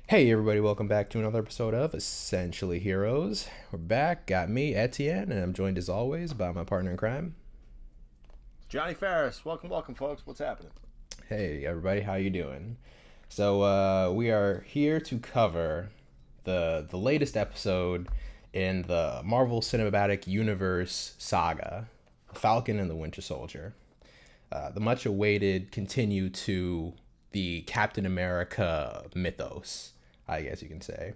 Hey everybody, welcome back to another episode of Essentially Heroes. We're back, got me, Etienne, and I'm joined as always by my partner in crime. Johnny Ferris, welcome, folks. What's happening? Hey everybody, how you doing? So we are here to cover the latest episode in the Marvel Cinematic Universe saga, Falcon and the Winter Soldier. The much awaited continue to the Captain America mythos, I guess you can say.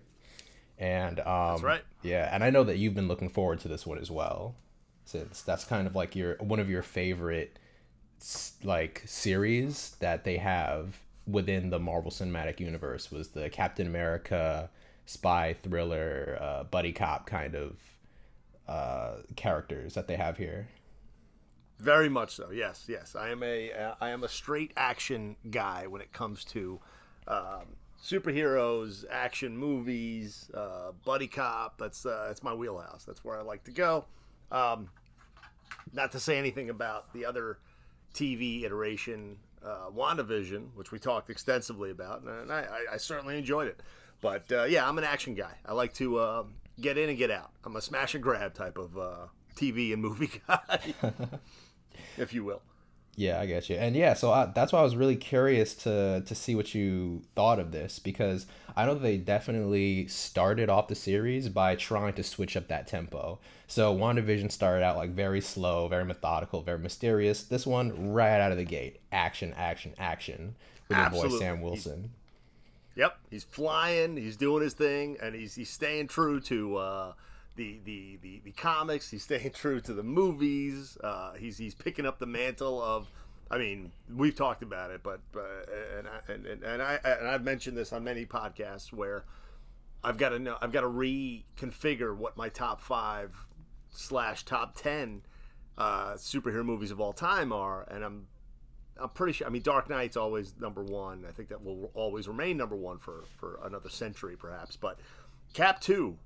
And That's right. yeah, and I know that you've been looking forward to this one as well, since that's kind of like your one of your favorite like series that they have within the Marvel Cinematic Universe was the Captain America spy thriller buddy cop kind of characters that they have here. Very much so. Yes, yes. I am a straight action guy when it comes to superheroes, action movies, buddy cop. That's my wheelhouse. That's where I like to go. Not to say anything about the other TV iteration, WandaVision, which we talked extensively about, and I certainly enjoyed it. But yeah, I'm an action guy. I like to get in and get out. I'm a smash and grab type of TV and movie guy, if you will. Yeah, I get you. And yeah, so that's why I was really curious to see what you thought of this, because I know they definitely started off the series by trying to switch up that tempo. So WandaVision started out like very slow, very methodical, very mysterious. This one, right out of the gate, action, action, action with your boy Sam Wilson. Yep, he's flying, he's doing his thing, and he's staying true to the comics. He's staying true to the movies. He's picking up the mantle of. I mean, we've talked about it, but I've mentioned this on many podcasts where I've got to reconfigure what my top 5/top 10 superhero movies of all time are, and I'm pretty sure. I mean, Dark Knight's always number one. I think that will always remain number one for another century, perhaps. But Cap 2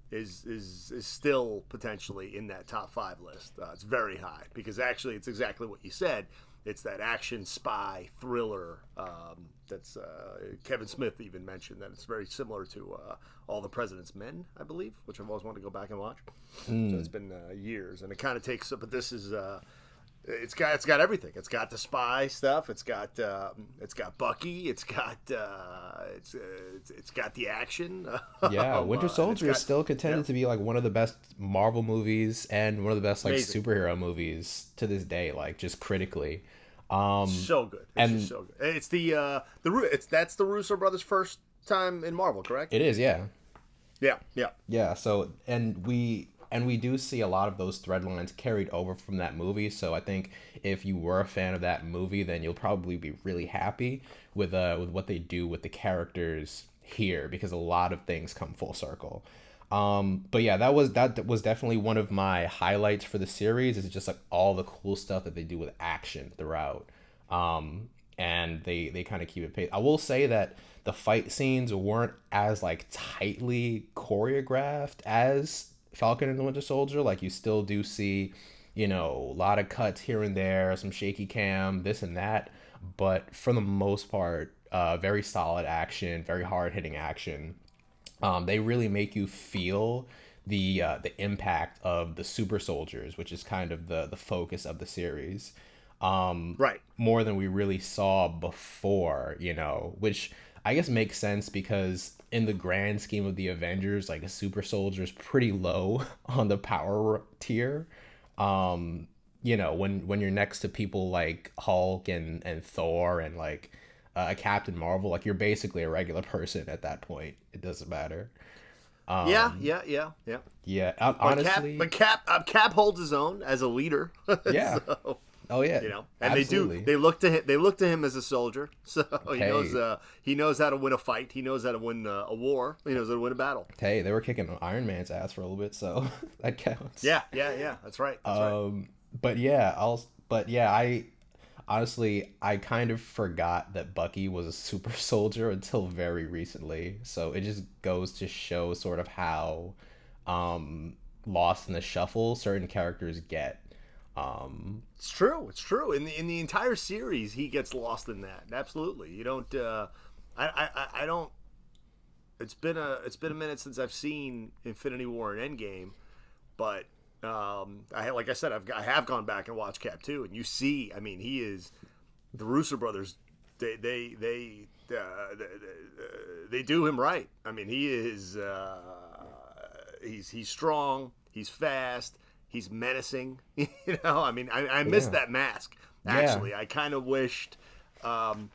is still potentially in that top 5 list. It's very high because actually it's exactly what you said. It's that action spy thriller that's Kevin Smith even mentioned that it's very similar to All the President's Men, I believe, which I've always wanted to go back and watch. So it's been years, and it kind of takes. But this is. It's got everything. It's got the spy stuff. It's got Bucky. It's got the action. Yeah, Winter Soldier is still contended to be like one of the best Marvel movies and one of the best like amazing superhero movies to this day, like just critically. So good. It's just so good. That's the Russo brothers' first time in Marvel, correct? It is, yeah. Yeah. So we do see a lot of those thread lines carried over from that movie. So I think if you were a fan of that movie, then you'll probably be really happy with what they do with the characters here, because a lot of things come full circle. But yeah, that was definitely one of my highlights for the series. Is just like all the cool stuff that they do with action throughout. And they kind of keep it pace. I will say that the fight scenes weren't as like tightly choreographed as Falcon and the Winter Soldier. Like you still do see, a lot of cuts here and there, some shaky cam, this and that. But for the most part, very solid action, very hard hitting action. They really make you feel the impact of the super soldiers, which is kind of the focus of the series. Right. More than we really saw before, which I guess makes sense because in the grand scheme of the Avengers, like a super soldier is pretty low on the power tier. When you're next to people like Hulk and Thor and like a Captain Marvel, like you're basically a regular person at that point. It doesn't matter. Yeah. Yeah. Honestly, Cap holds his own as a leader. Yeah. So, oh yeah, and absolutely. They look to him as a soldier, so he knows how to win a fight. He knows how to win a war. He knows how to win a battle. Hey, they were kicking Iron Man's ass for a little bit, so that counts. Yeah, that's right. But yeah, I honestly kind of forgot that Bucky was a super soldier until very recently. So it just goes to show sort of how lost in the shuffle certain characters get. It's true. In the entire series, he gets lost in that. Absolutely, you don't. I don't. it's been a minute since I've seen Infinity War and Endgame, but like I said, I have gone back and watched Cap 2, and you see, I mean, he is the Russo brothers. They do him right. I mean, he is he's strong, he's fast, he's menacing. You know, I mean, I missed that mask. Actually, I kind of wished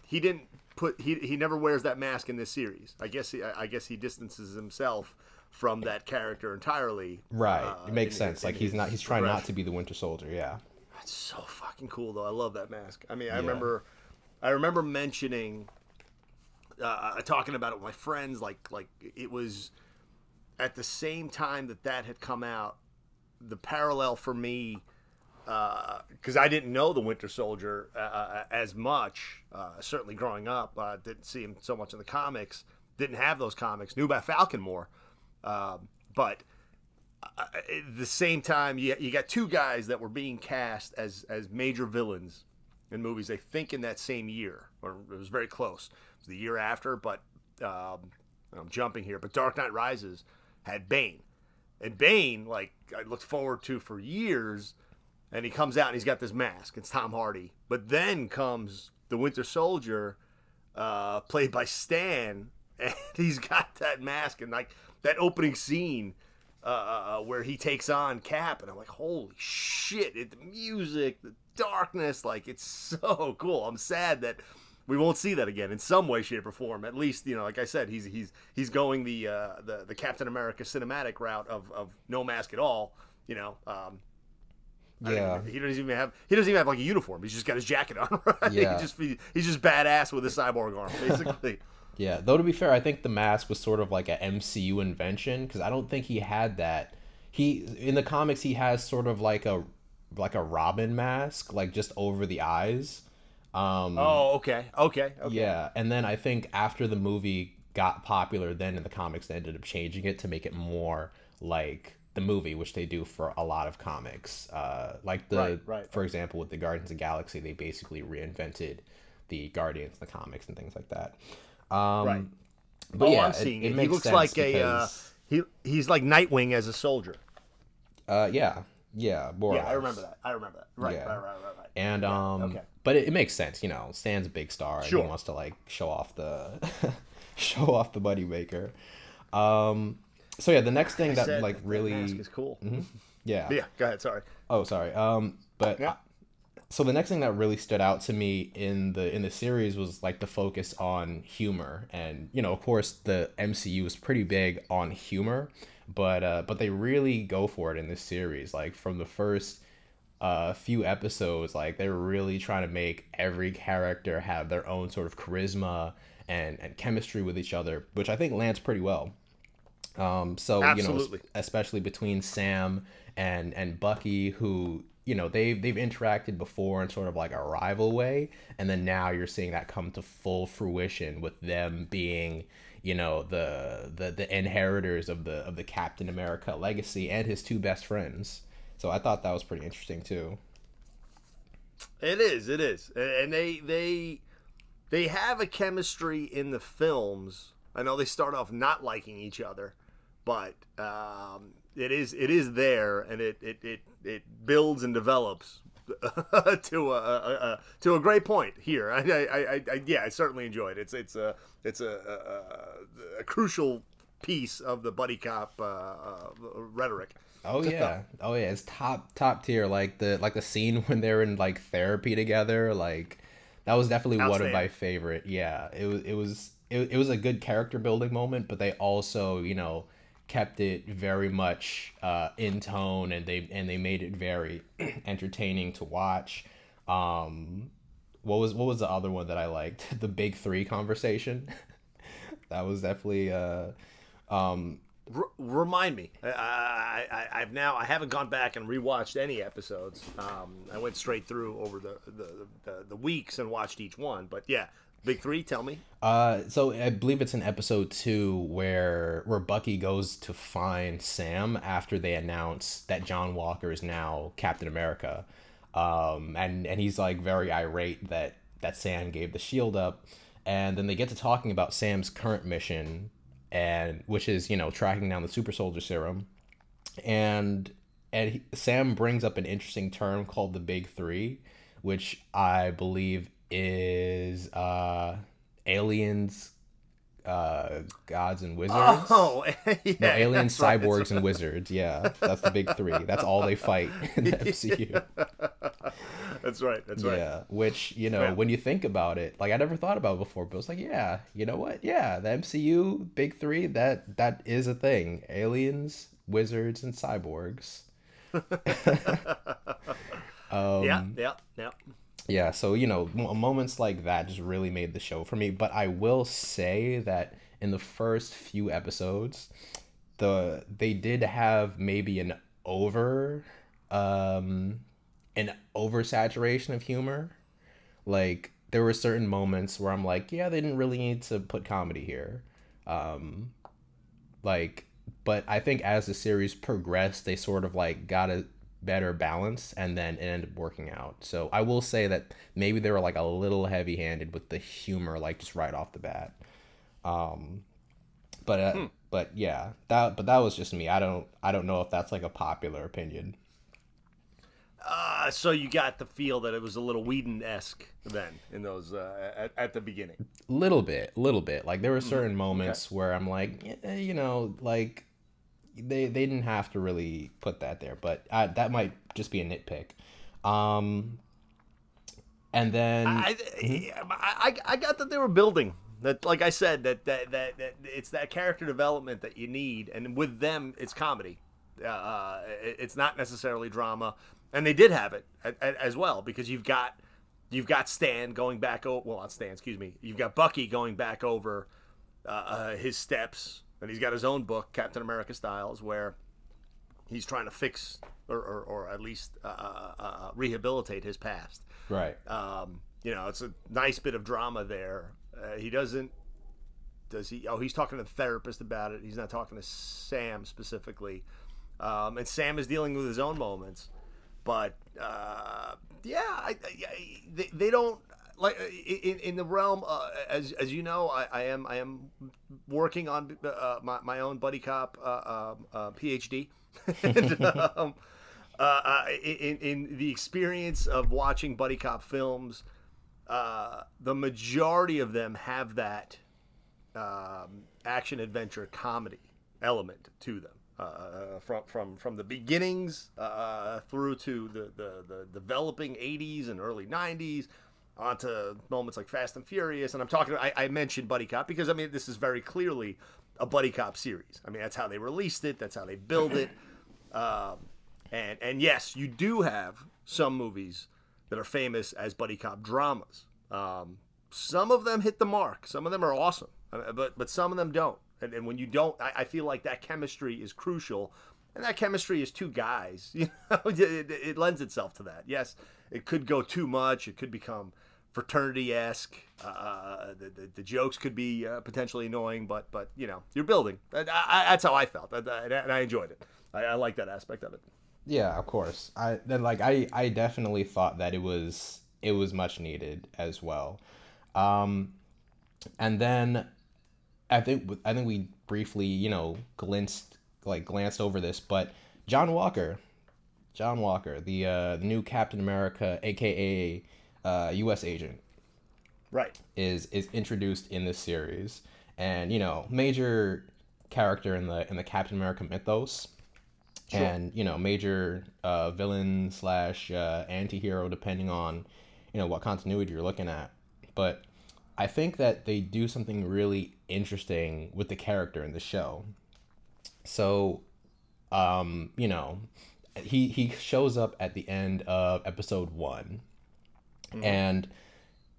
he didn't put he never wears that mask in this series. I guess he distances himself from that character entirely. Right, it makes sense. Like he's trying not to be the Winter Soldier. Yeah, that's so fucking cool though. I love that mask. I mean, I remember mentioning, talking about it with my friends. Like it was at the same time that had come out. The parallel for me, because I didn't know the Winter Soldier as much. Certainly growing up, didn't see him so much in the comics. Didn't have those comics. Knew about Falcon more, but at the same time, you got two guys that were being cast as major villains in movies. I think in that same year, or it was very close. It was the year after, but I'm jumping here. But Dark Knight Rises had Bane, and Bane, like I looked forward to for years. And he comes out and he's got this mask. It's Tom Hardy. But then comes the Winter Soldier, played by Stan, and he's got that mask and like that opening scene where he takes on Cap, and I'm like, holy shit! The music, the darkness, like it's so cool. I'm sad that we won't see that again in some way, shape, or form. At least, you know, like I said, he's going the Captain America cinematic route of no mask at all. You know. He doesn't even have like a uniform. He's just got his jacket on. Right? Yeah. He's just badass with a cyborg arm, basically. Yeah. Though to be fair, I think the mask was sort of like a MCU invention, because I don't think he had that. In the comics he has sort of like a Robin mask, like just over the eyes. Okay. Yeah, and then I think after the movie got popular, then in the comics they ended up changing it to make it more like the movie, which they do for a lot of comics. For example, with the Guardians of the Galaxy, they basically reinvented the Guardians in the comics and things like that. Right. But I'm seeing it. He looks like because... he's like Nightwing as a soldier. More I remember that. Right. And but it makes sense, you know. Stan's a big star, and he wants to like show off the money maker. So yeah, the next thing that like really mask is cool. Mm-hmm. Yeah. But yeah, go ahead. Sorry. Oh, sorry. So the next thing that really stood out to me in the series was like the focus on humor, and you know, of course, the MCU is pretty big on humor, but they really go for it in this series. Like from the first few episodes, like they're really trying to make every character have their own sort of charisma and chemistry with each other, which I think lands pretty well. So Absolutely. You know, especially between Sam and Bucky, who, you know, they've interacted before in sort of like a rival way, and then now you're seeing that come to full fruition with them being, you know, the inheritors of the Captain America legacy and his two best friends. So I thought that was pretty interesting too. It is, and they have a chemistry in the films. I know they start off not liking each other, but it is there, and it builds and develops to a great point here. I certainly enjoyed it. It's a crucial piece of the buddy cop rhetoric. Oh yeah, it's top tier. Like the scene when they're in like therapy together, like that was definitely one of my favorite. Yeah, it was a good character building moment, but they also, you know, kept it very much in tone, and they made it very entertaining to watch. What was the other one that I liked? The Big Three conversation. That was definitely remind me. I haven't gone back and rewatched any episodes. I went straight through over the weeks and watched each one. But yeah, Big Three. Tell me. So I believe it's in episode 2 where Bucky goes to find Sam after they announce that John Walker is now Captain America, and he's like very irate that Sam gave the shield up, and then they get to talking about Sam's current mission. and which is, you know, tracking down the super soldier serum. Sam brings up an interesting term called the Big Three, which I believe is aliens, gods, and wizards. Oh, yeah, No, aliens, that's right, cyborgs, and wizards. Yeah, that's the Big Three. That's all they fight in the MCU. That's right. That's right. Yeah, which, you know, when you think about it, like I never thought about it before, but it's like, yeah, you know what? Yeah, the MCU Big Three, that is a thing. Aliens, wizards, and cyborgs. Yeah. Yeah, so, you know, moments like that just really made the show for me. But I will say that in the first few episodes, they did have maybe an oversaturation of humor. Like, there were certain moments where I'm like, yeah, they didn't really need to put comedy here. Like, but I think as the series progressed, they sort of like got a better balance, and then it ended up working out. So I will say that maybe they were like a little heavy-handed with the humor, like just right off the bat. But yeah, that was just me. I don't know if that's like a popular opinion. So you got the feel that it was a little Whedon-esque then in those at the beginning. Little bit. Like there were certain moments where I'm like, you know, like they didn't have to really put that there, but that might just be a nitpick. And then I got that they were building that, like I said, that it's that character development that you need, and with them it's comedy. It's not necessarily drama, and they did have it as well, because you've got Stan going back over, well, not Stan, excuse me. You've got Bucky going back over his steps, and he's got his own book, Captain America Styles, where he's trying to fix or at least rehabilitate his past. Right. You know, it's a nice bit of drama there. Does he? Oh, he's talking to the therapist about it. He's not talking to Sam specifically. And Sam is dealing with his own moments. But yeah, they don't like in the realm as you know, I am working on my own buddy cop PhD. And, in the experience of watching buddy cop films, the majority of them have that action adventure comedy element to them. From the beginnings through to the developing 80s and early 90s onto moments like Fast and Furious. And I'm talking, I mentioned Buddy Cop because, I mean, this is very clearly a Buddy Cop series. I mean, that's how they released it. That's how they build it. And yes, you do have some movies that are famous as Buddy Cop dramas. Some of them hit the mark. Some of them are awesome, but some of them don't. And when you don't, I feel like that chemistry is crucial, and that chemistry is two guys. You know, it lends itself to that. Yes, it could go too much. It could become fraternity-esque. The jokes could be potentially annoying, but you know, you're building. That's how I felt, and I enjoyed it. I like that aspect of it. Yeah, of course. I definitely thought that it was much needed as well. And then I think we briefly, you know, glanced over this, but John Walker, the new Captain America, aka U.S. agent, right, is introduced in this series, and you know, major character in the Captain America mythos, sure. And you know, major villain / anti-hero, depending on, you know, what continuity you're looking at, but I think that they do something really interesting with the character in the show. So, you know, he shows up at the end of episode 1, mm-hmm. and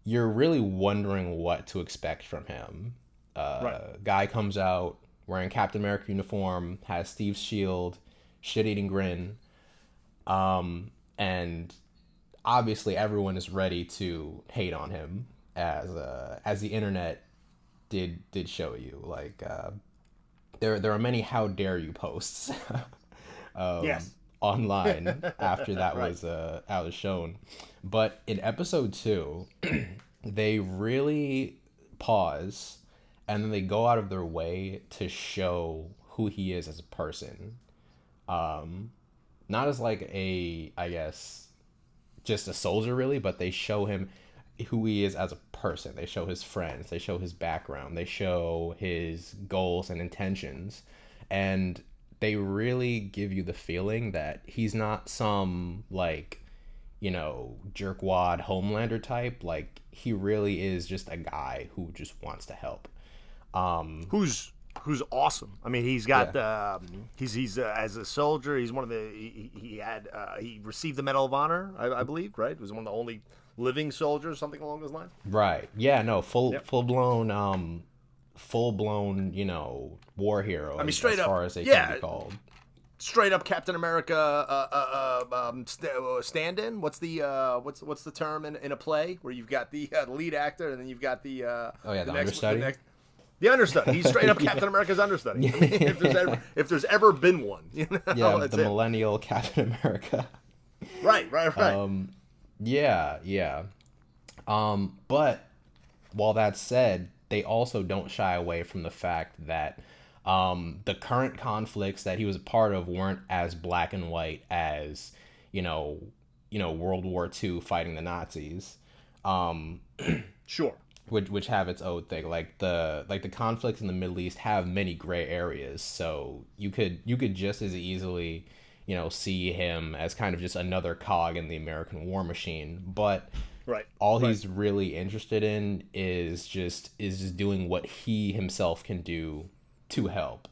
you're really wondering what to expect from him. Right. Guy comes out wearing Captain America uniform, has Steve's shield, shit-eating grin, and obviously everyone is ready to hate on him. As the internet did show you, like there are many "how dare you" posts yes. online after that right. was shown, but in episode 2, they really pause and then they go out of their way to show who he is as a person. Not as like a, I guess, just a soldier really, but they show him who he is as a person. They show his friends, they show his background, they show his goals and intentions, and they really give you the feeling that he's not some like, you know, jerkwad Homelander type. Like, he really is just a guy who just wants to help. Who's awesome. I mean, he's got he's as a soldier, he's one of the he received the Medal of Honor, I believe, right? He was one of the only living soldiers, something along those lines. Right. Yeah. No. Full blown. You know, war hero. I mean, straight as up, far as they can be called. Straight up Captain America stand-in. What's the term in a play where you've got the lead actor and then you've got the understudy. The understudy. He's straight up Captain America's understudy. I mean, if there's ever been one, you know, yeah, the millennial Captain America. Right. Yeah. But while that's said, they also don't shy away from the fact that the current conflicts that he was a part of weren't as black and white as, you know, World War II fighting the Nazis. Sure. Which have its own thing. Like the conflicts in the Middle East have many gray areas, so you could just as easily, you know, see him as kind of just another cog in the American war machine. But he's really interested in is just doing what he himself can do to help.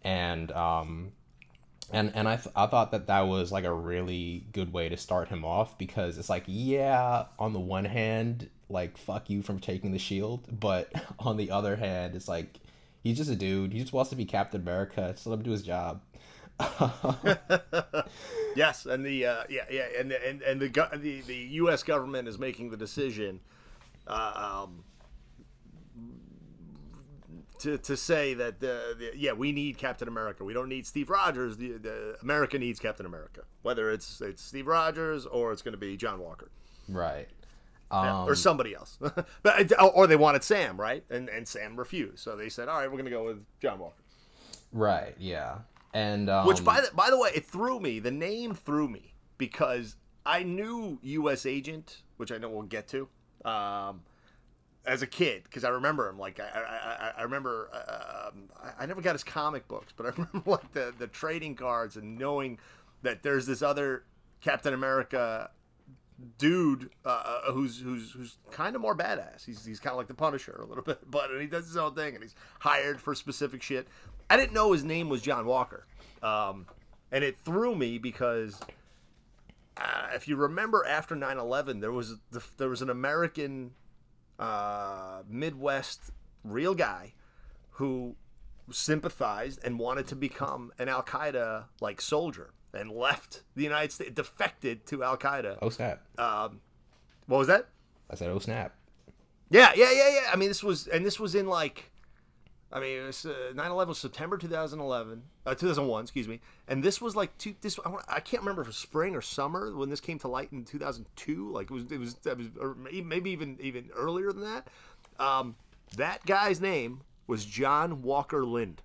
And I thought that was like a really good way to start him off, because it's like, yeah, on the one hand, like, fuck you from taking the shield, but on the other hand, it's like, he's just a dude. He just wants to be Captain America. Just let him do his job. Yes, and the U.S. government is making the decision to say that we need Captain America. We don't need Steve Rogers. The America needs Captain America, whether it's Steve Rogers or it's going to be John Walker, right? Or somebody else. Or they wanted Sam, right? And Sam refused, so they said, all right, we're going to go with John Walker. Right. Yeah. And which by the way, it threw me. The name threw me because I knew U.S. Agent, which I know we'll get to. As a kid, because I remember him, like I remember I never got his comic books, but I remember like the trading cards and knowing that there's this other Captain America dude who's kind of more badass. He's kind of like the Punisher a little bit, but he does his own thing and he's hired for specific shit. I didn't know his name was John Walker, and it threw me because if you remember, after 9/11, there was an American Midwest real guy who sympathized and wanted to become an Al Qaeda like soldier and left the United States, defected to Al Qaeda. Oh snap! What was that? I said, oh snap! Yeah. I mean, this was in like, I mean, it was 9/11 was September 2001, excuse me, and this was like I can't remember if it was spring or summer when this came to light in 2002. Like it was or maybe even earlier than that. That guy's name was John Walker Lind.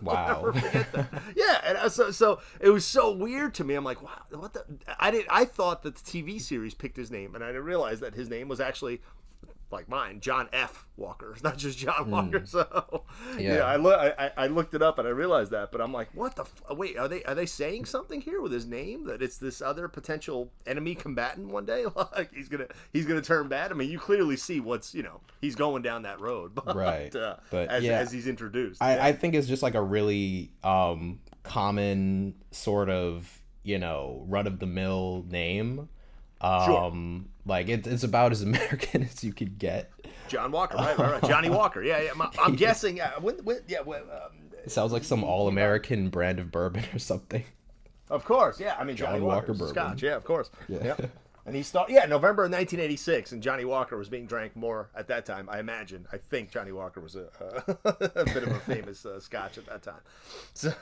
Wow. Never forget that. Yeah, and so it was so weird to me. I'm like, wow, what the? I thought that the TV series picked his name, and I didn't realize that his name was actually, like mine, John F. Walker. It's not just John Walker. So yeah, I looked it up and I realized that, but I'm like, what the? Wait, are they saying something here with his name, that it's this other potential enemy combatant one day? Like he's gonna turn bad. I mean, you clearly see what's, you know, he's going down that road, but, right? But as he's introduced, I think it's just like a really common sort of, you know, run of the mill name. Sure. Like it's about as American as you could get. John Walker, right. Johnny Walker, yeah. I'm guessing. It sounds like some all-American brand of bourbon or something. Of course, yeah. I mean, Johnny Johnny Walker Walker bourbon. Scotch, yeah, of course. Yeah. And he started, November of 1986, and Johnny Walker was being drank more at that time, I imagine. I think Johnny Walker was a bit of a famous Scotch at that time. So.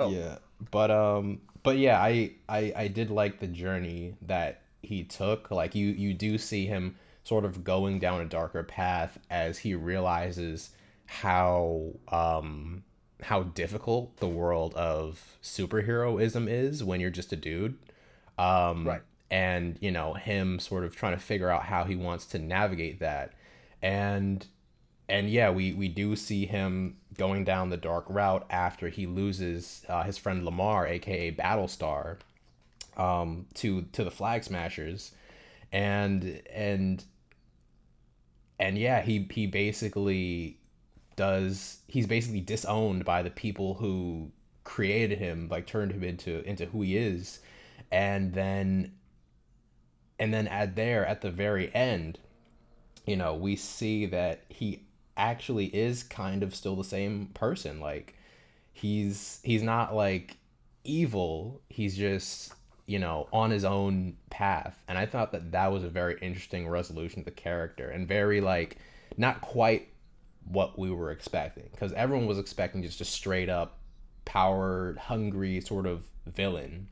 Yeah, but yeah, I did like the journey that he took. Like you do see him sort of going down a darker path as he realizes how difficult the world of superheroism is when you're just a dude. Right. And you know, him sort of trying to figure out how he wants to navigate that. And yeah, we do see him going down the dark route after he loses his friend Lamar, aka Battlestar, to the Flag Smashers. And yeah, he basically he's basically disowned by the people who created him, like turned him into who he is. And then at the very end, you know, we see that he actually is kind of still the same person. Like, he's not like evil. He's just, you know, on his own path. And I thought that was a very interesting resolution of the character, and very, like, not quite what we were expecting, because everyone was expecting just a straight up power hungry sort of villain.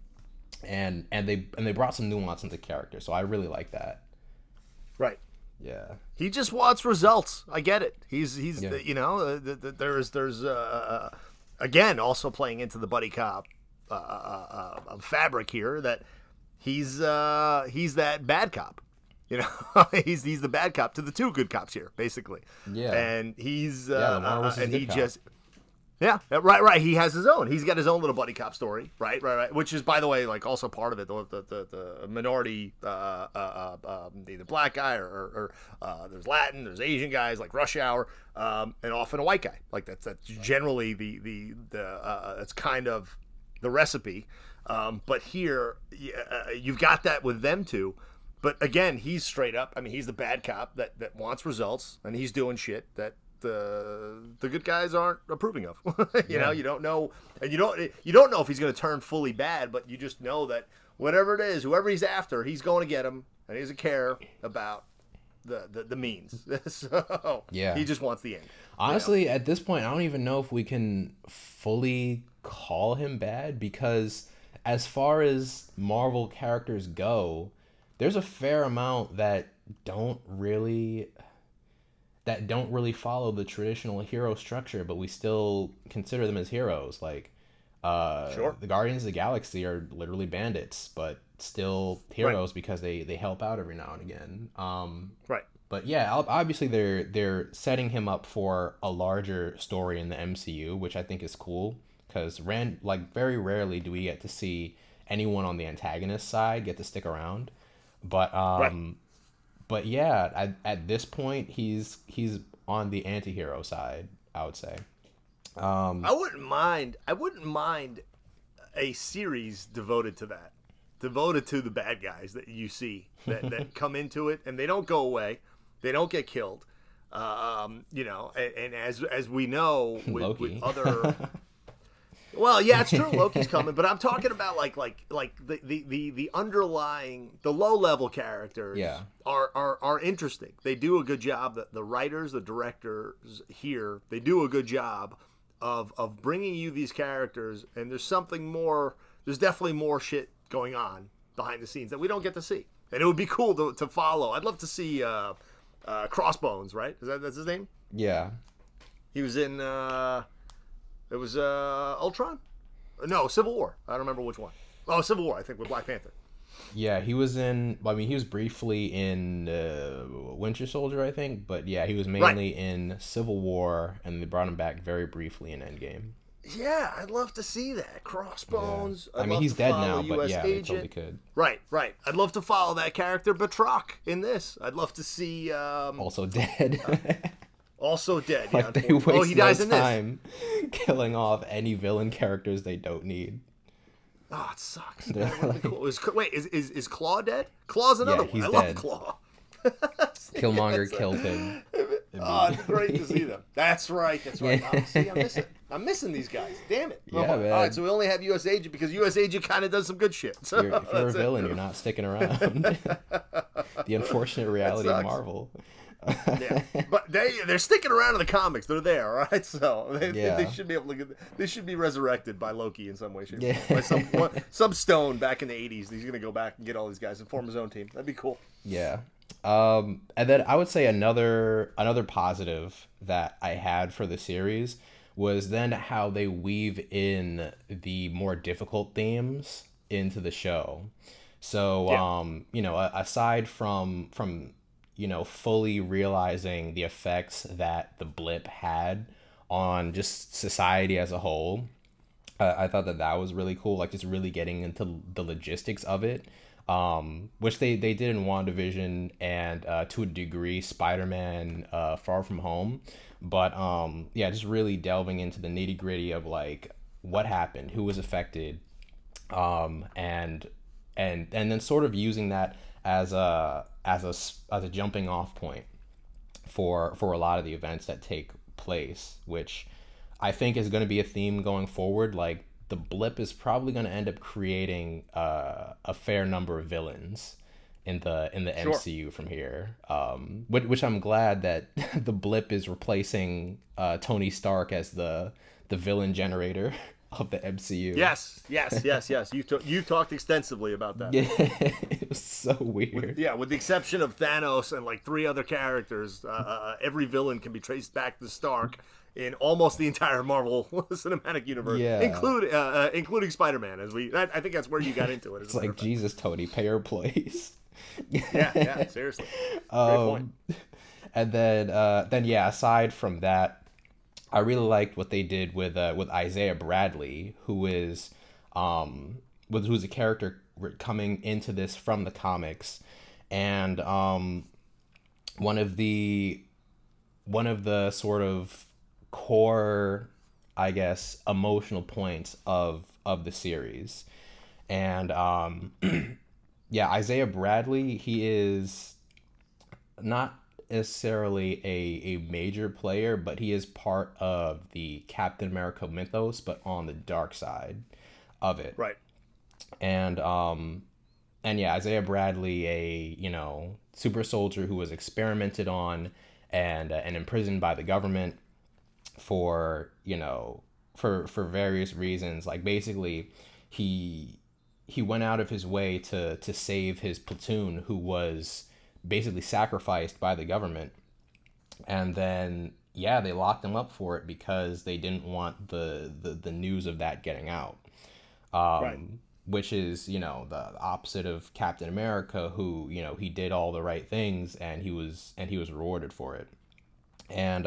And they brought some nuance into character, so I really like that. Right. Yeah. He just wants results. I get it. He's Yeah. you know, there's again, also playing into the buddy cop fabric here, that he's that bad cop. You know, he's the bad cop to the two good cops here, basically. Yeah. And he's Lamar was his and good he cop. just. Yeah, right. He has his own. He's got his own little buddy cop story, right. Which is, by the way, like also part of it. The minority, either black guy or there's Latin, there's Asian guys like Rush Hour, and often a white guy. Like that's generally the it's kind of the recipe. But here, you've got that with them two. But again, he's straight up. I mean, he's the bad cop that wants results, and he's doing shit that the good guys aren't approving of. You know, you don't know, and you don't know if he's going to turn fully bad, but you just know that whatever it is, whoever he's after, he's going to get him, and he doesn't care about the means. So Yeah. he just wants the end. Honestly, at this point, I don't even know if we can fully call him bad, because as far as Marvel characters go, there's a fair amount that don't really follow the traditional hero structure, but we still consider them as heroes. Like, Sure. the Guardians of the Galaxy are literally bandits, but still heroes, because they help out every now and again. Right. But yeah, obviously they're setting him up for a larger story in the MCU, which I think is cool, because very rarely do we get to see anyone on the antagonist side get to stick around. But Right. but yeah, at this point he's on the anti-hero side, I would say. I wouldn't mind a series devoted to that, devoted to the bad guys that you see that come into it, and they don't go away, they don't get killed. You know, and as we know with Loki. other. Well, yeah, it's true. Loki's coming, but I'm talking about like the underlying, the low level characters. Yeah. Are interesting. They do a good job. The writers, the directors here, they do a good job of bringing you these characters, and there's something more. There's definitely more shit going on behind the scenes that we don't get to see, and it would be cool to follow. I'd love to see Crossbones. Right? That's his name? Yeah. He was in. It was Ultron? No, Civil War. I don't remember which one. Oh, Civil War, I think, with Black Panther. Yeah, he was in. I mean, he was briefly in Winter Soldier, I think, but yeah, he was mainly in Civil War, and they brought him back very briefly in Endgame. Yeah, I'd love to see that. Crossbones. Yeah. I mean, he's dead now, but yeah, they totally could. Right. I'd love to follow that character, Batroc, in this. I'd love to see. Also dead. Also dead. Like, Yeah, they waste he dies no in this. time killing off any villain characters they don't need. Oh, it sucks. They're That would've been like- cool. Wait, is Claw dead? Claw's another Yeah, he's one. I dead. love Claw. Killmonger killed him. Oh, it's great to see them. That's right. Yeah. Oh, see, I'm missing these guys. Damn it. Yeah, All man. right, so we only have U.S. Agent because U.S. Agent kind of does some good shit. So If you're a that's it. villain, you're not sticking around. The unfortunate reality of sucks. Marvel. Yeah, but they're sticking around in the comics. They're there, all right. So Yeah. they should be able to get. They should be resurrected by Loki in some way, shape, Yeah. or form. By some stone back in the '80s. He's gonna go back and get all these guys and form his own team. That'd be cool. Yeah. And then I would say another positive that I had for the series was then how they weave in the more difficult themes into the show. So, Yeah, aside from fully realizing the effects that the blip had on just society as a whole, I thought that was really cool. Like just really getting into the logistics of it, which they did in WandaVision and to a degree Spider-Man Far From Home, but yeah, just really delving into the nitty gritty of like what happened, who was affected, and then sort of using that as a jumping off point for a lot of the events that take place, which I think is going to be a theme going forward. Like the blip is probably going to end up creating a fair number of villains in the sure. MCU from here. Which I'm glad that the blip is replacing Tony Stark as the villain generator of the MCU. Yes, yes, yes, yes. You've talked extensively about that. Yeah, it was so weird. With the exception of Thanos and like three other characters, every villain can be traced back to Stark in almost the entire Marvel Cinematic Universe, Yeah. including Spider-Man. I think that's where you got into it. It's like, Jesus, Tony, pay your place. Yeah, seriously. Great point. And then yeah, aside from that, I really liked what they did with Isaiah Bradley, who's a character coming into this from the comics, and one of the sort of core, I guess, emotional points of the series, and yeah, Isaiah Bradley, he is not necessarily a major player, but he is part of the Captain America mythos, but on the dark side of it. Right. And yeah, Isaiah Bradley, a super soldier who was experimented on and imprisoned by the government for for various reasons. Like basically, he went out of his way to save his platoon, who was basically sacrificed by the government, and then yeah, they locked him up for it because they didn't want the news of that getting out. Right. Which is the opposite of Captain America, who he did all the right things and he was rewarded for it. And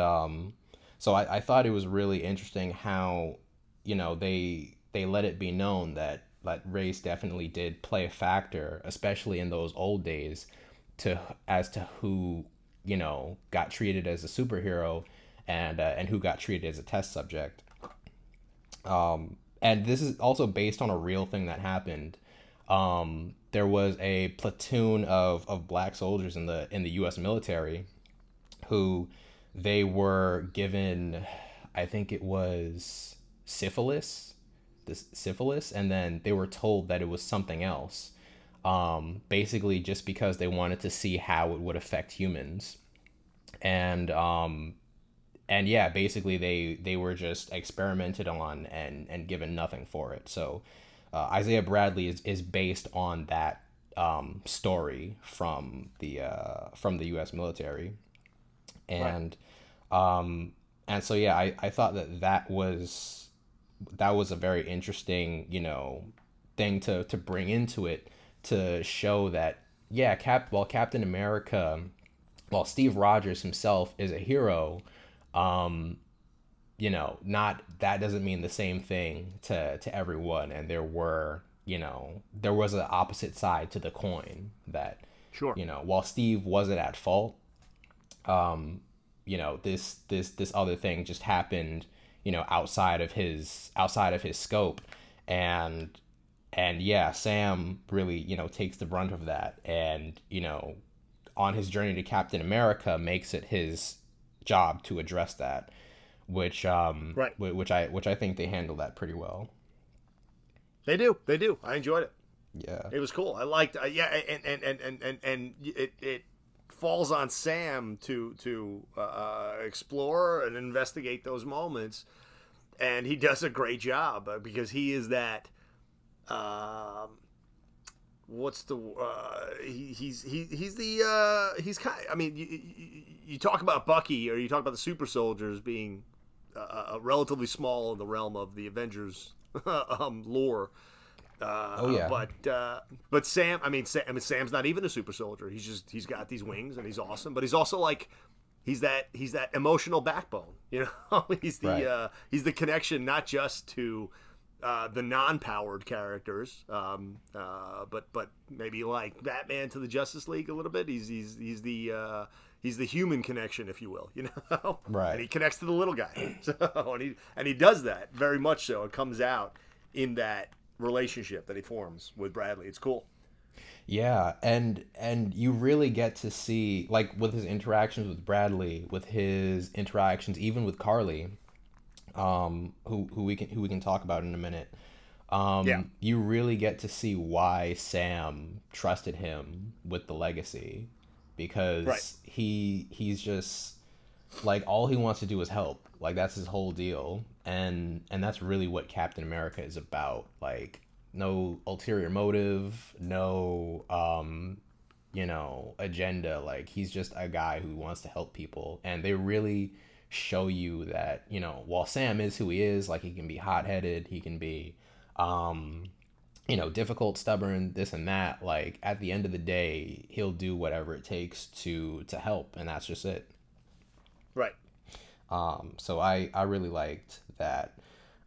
so I thought it was really interesting how they let it be known that race definitely did play a factor, especially in those old days, as to who got treated as a superhero and who got treated as a test subject. And this is also based on a real thing that happened. There was a platoon of black soldiers in the U.S. military who they were given, I think it was syphilis, and then they were told that it was something else. Basically just because they wanted to see how it would affect humans. And yeah, basically they were just experimented on and given nothing for it. So Isaiah Bradley is based on that story from the U.S. military, and right. And so yeah, I thought that was a very interesting thing to bring into it, to show that yeah, while Captain America, while Steve Rogers himself is a hero, not that doesn't mean the same thing to everyone, and there was an opposite side to the coin that sure, while Steve wasn't at fault, this other thing just happened outside of his scope, and yeah, Sam really takes the brunt of that, and on his journey to Captain America makes it his job to address that, which right. which I think they handle that pretty well. They do. I enjoyed it. Yeah, it was cool. I liked yeah, and it falls on Sam to explore and investigate those moments, and he does a great job because he is that what's the he's kind. I mean, you talk about Bucky, or you talk about the super soldiers being relatively small in the realm of the Avengers lore. Oh yeah. But Sam, Sam's not even a super soldier. He's got these wings and he's awesome. But he's also like, he's that emotional backbone. You know, he's the connection not just to the non-powered characters, but maybe like Batman to the Justice League a little bit. He's the human connection, if you will. You know, right? And he connects to the little guy. So and he does that very much so. It comes out in that relationship that he forms with Bradley. It's cool. Yeah, and you really get to see, like, with his interactions with Bradley, with his interactions even with Carly, who we can talk about in a minute. You really get to see why Sam trusted him with the legacy, because he's just like, all he wants to do is help. Like, that's his whole deal. And that's really what Captain America is about. Like, no ulterior motive, no, agenda. Like, he's just a guy who wants to help people. And they really show you that, while Sam is who he is, like, he can be hot-headed, he can be, difficult, stubborn, this and that. Like, at the end of the day, he'll do whatever it takes to help. And that's just it. Right. So I really liked that.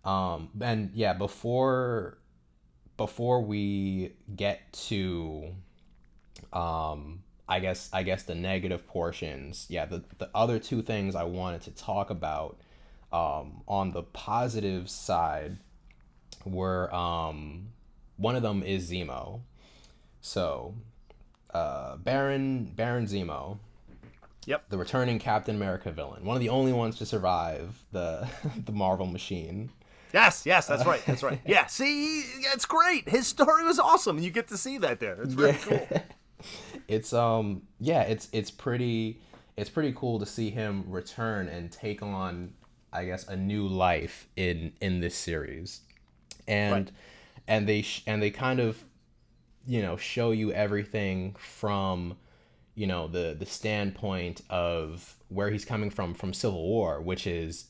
And yeah, before we get to, I guess the negative portions. Yeah, the other two things I wanted to talk about, on the positive side were, one of them is Zemo. So, Baron Zemo. Yep. The returning Captain America villain. One of the only ones to survive the Marvel machine. Yes, that's right. That's right. Yeah, see, it's great. His story was awesome. You get to see that there. It's really cool. It's pretty cool to see him return and take on, I guess, a new life in this series. And they kind of, show you everything from, the standpoint of where he's coming from Civil War, which is,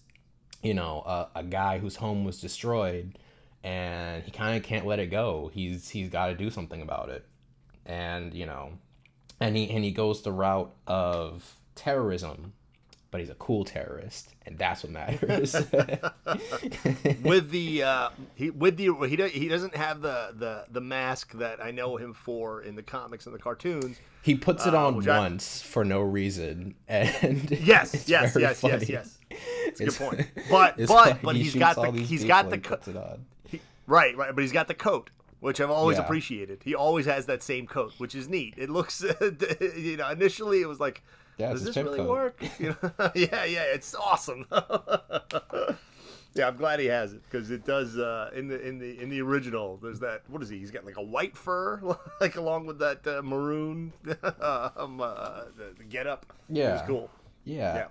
a guy whose home was destroyed, and he kind of can't let it go. He's got to do something about it. And, and he goes the route of terrorism, but he's a cool terrorist, and that's what matters. He doesn't have the mask that I know him for in the comics and the cartoons. He puts it on once for no reason, and yes. It's a good point. But he's got the coat. Right. But he's got the coat, which I've always appreciated. He always has that same coat, which is neat. It looks, initially it was like, does this really work? It's awesome. Yeah, I'm glad he has it, because it does. In the original, there's that. What is he? He's got like a white fur, like along with that maroon the getup. Yeah, it was cool. Yeah.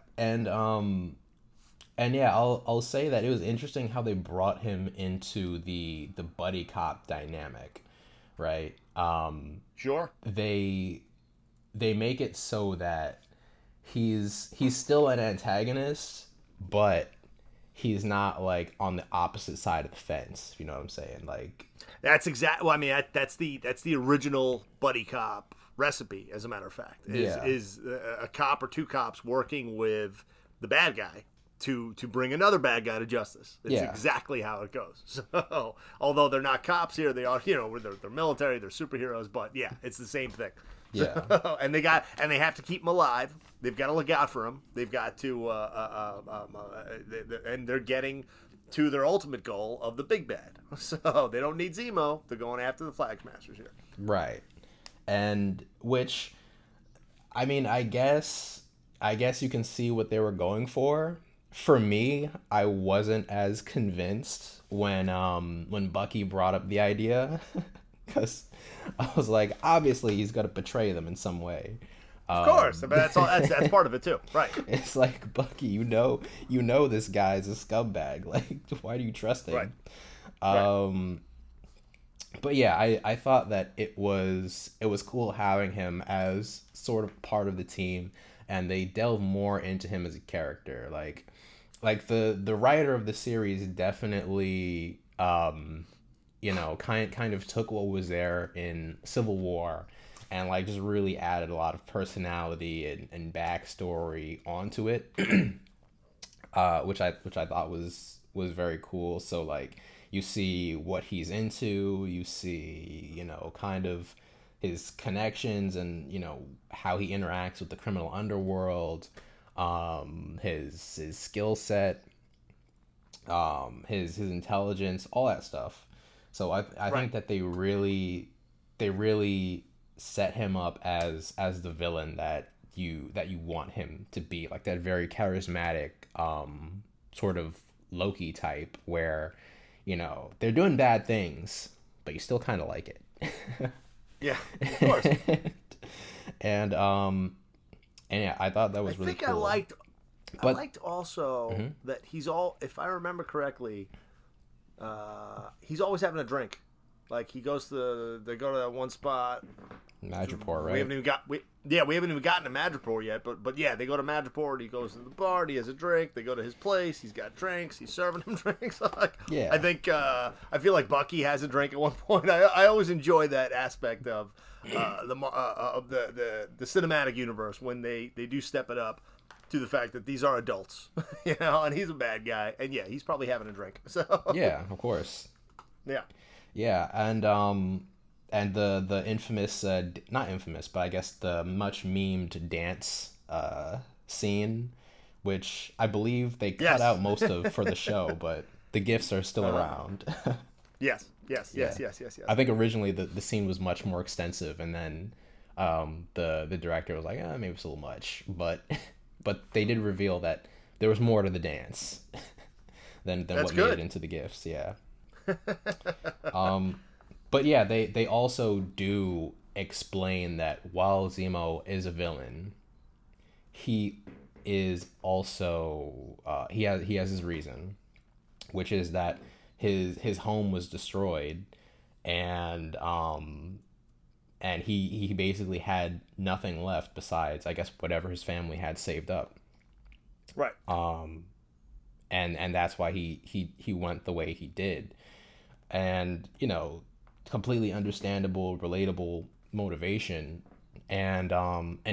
And yeah, I'll say that it was interesting how they brought him into the buddy cop dynamic, right? Sure. They make it so that he's still an antagonist, but he's not like on the opposite side of the fence. You know what I'm saying? Like, that's exactly. Well, I mean, that's the original buddy cop recipe. As a matter of fact, is a cop or two cops working with the bad guy to bring another bad guy to justice. It's exactly how it goes. So, although they're not cops here, they are. They're military, they're superheroes, but yeah, it's the same thing. Yeah. So, and they have to keep him alive. They've got to look out for him. They've got to, and they're getting to their ultimate goal of the big bad. So they don't need Zemo. They're going after the Flag Smashers here. Right. And which, I mean, I guess you can see what they were going for. For me, I wasn't as convinced when Bucky brought up the idea, because I was like, obviously he's got to betray them in some way. Of course, but that's part of it too, right? It's like, Bucky, you know this guy's a scumbag. Like, why do you trust him? Right. but yeah, I thought that it was cool having him as sort of part of the team, and they delve more into him as a character. Like the writer of the series definitely kind of took what was there in Civil War and like just really added a lot of personality and backstory onto it, which I thought was very cool. So like you see what he's into, you see kind of his connections and how he interacts with the criminal underworld, his skill set, his intelligence, all that stuff. So I think that they really set him up as the villain that you want him to be, like that very charismatic sort of Loki type where they're doing bad things but you still kind of like it. Yeah, of course. and yeah, I thought that was really cool. I liked also that if I remember correctly, he's always having a drink. Like they go to that one spot, Madripoor, right? We haven't even gotten to Madripoor yet, but yeah, they go to Madripoor and he goes to the bar and he has a drink. They go to his place, he's got drinks, he's serving them drinks. Yeah. I feel like Bucky has a drink at one point. I always enjoy that aspect of the cinematic universe when they do step it up to the fact that these are adults, and he's a bad guy, and yeah, he's probably having a drink. So yeah, of course. Yeah, and the infamous, not infamous, but I guess the much memed dance scene, which I believe they cut out most of for the show, but the GIFs are still around. Yes. I think originally the scene was much more extensive, and then the director was like, maybe it's a little much, but they did reveal that there was more to the dance than what made it into the GIFs. Yeah. But yeah, they also do explain that while Zemo is a villain, he is also he has his reason, which is that his home was destroyed, and he basically had nothing left besides, I guess, whatever his family had saved up. Right. And that's why he went the way he did. And, completely understandable, relatable motivation, and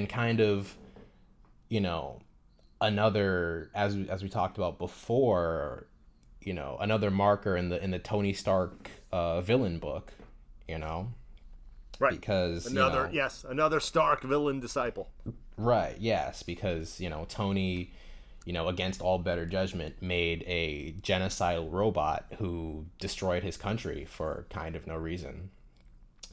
kind of, another, as we talked about before, another marker in the Tony Stark villain book, Right. Because another Stark villain disciple. Right. Yes, because Tony, against all better judgment, made a genocidal robot who destroyed his country for kind of no reason.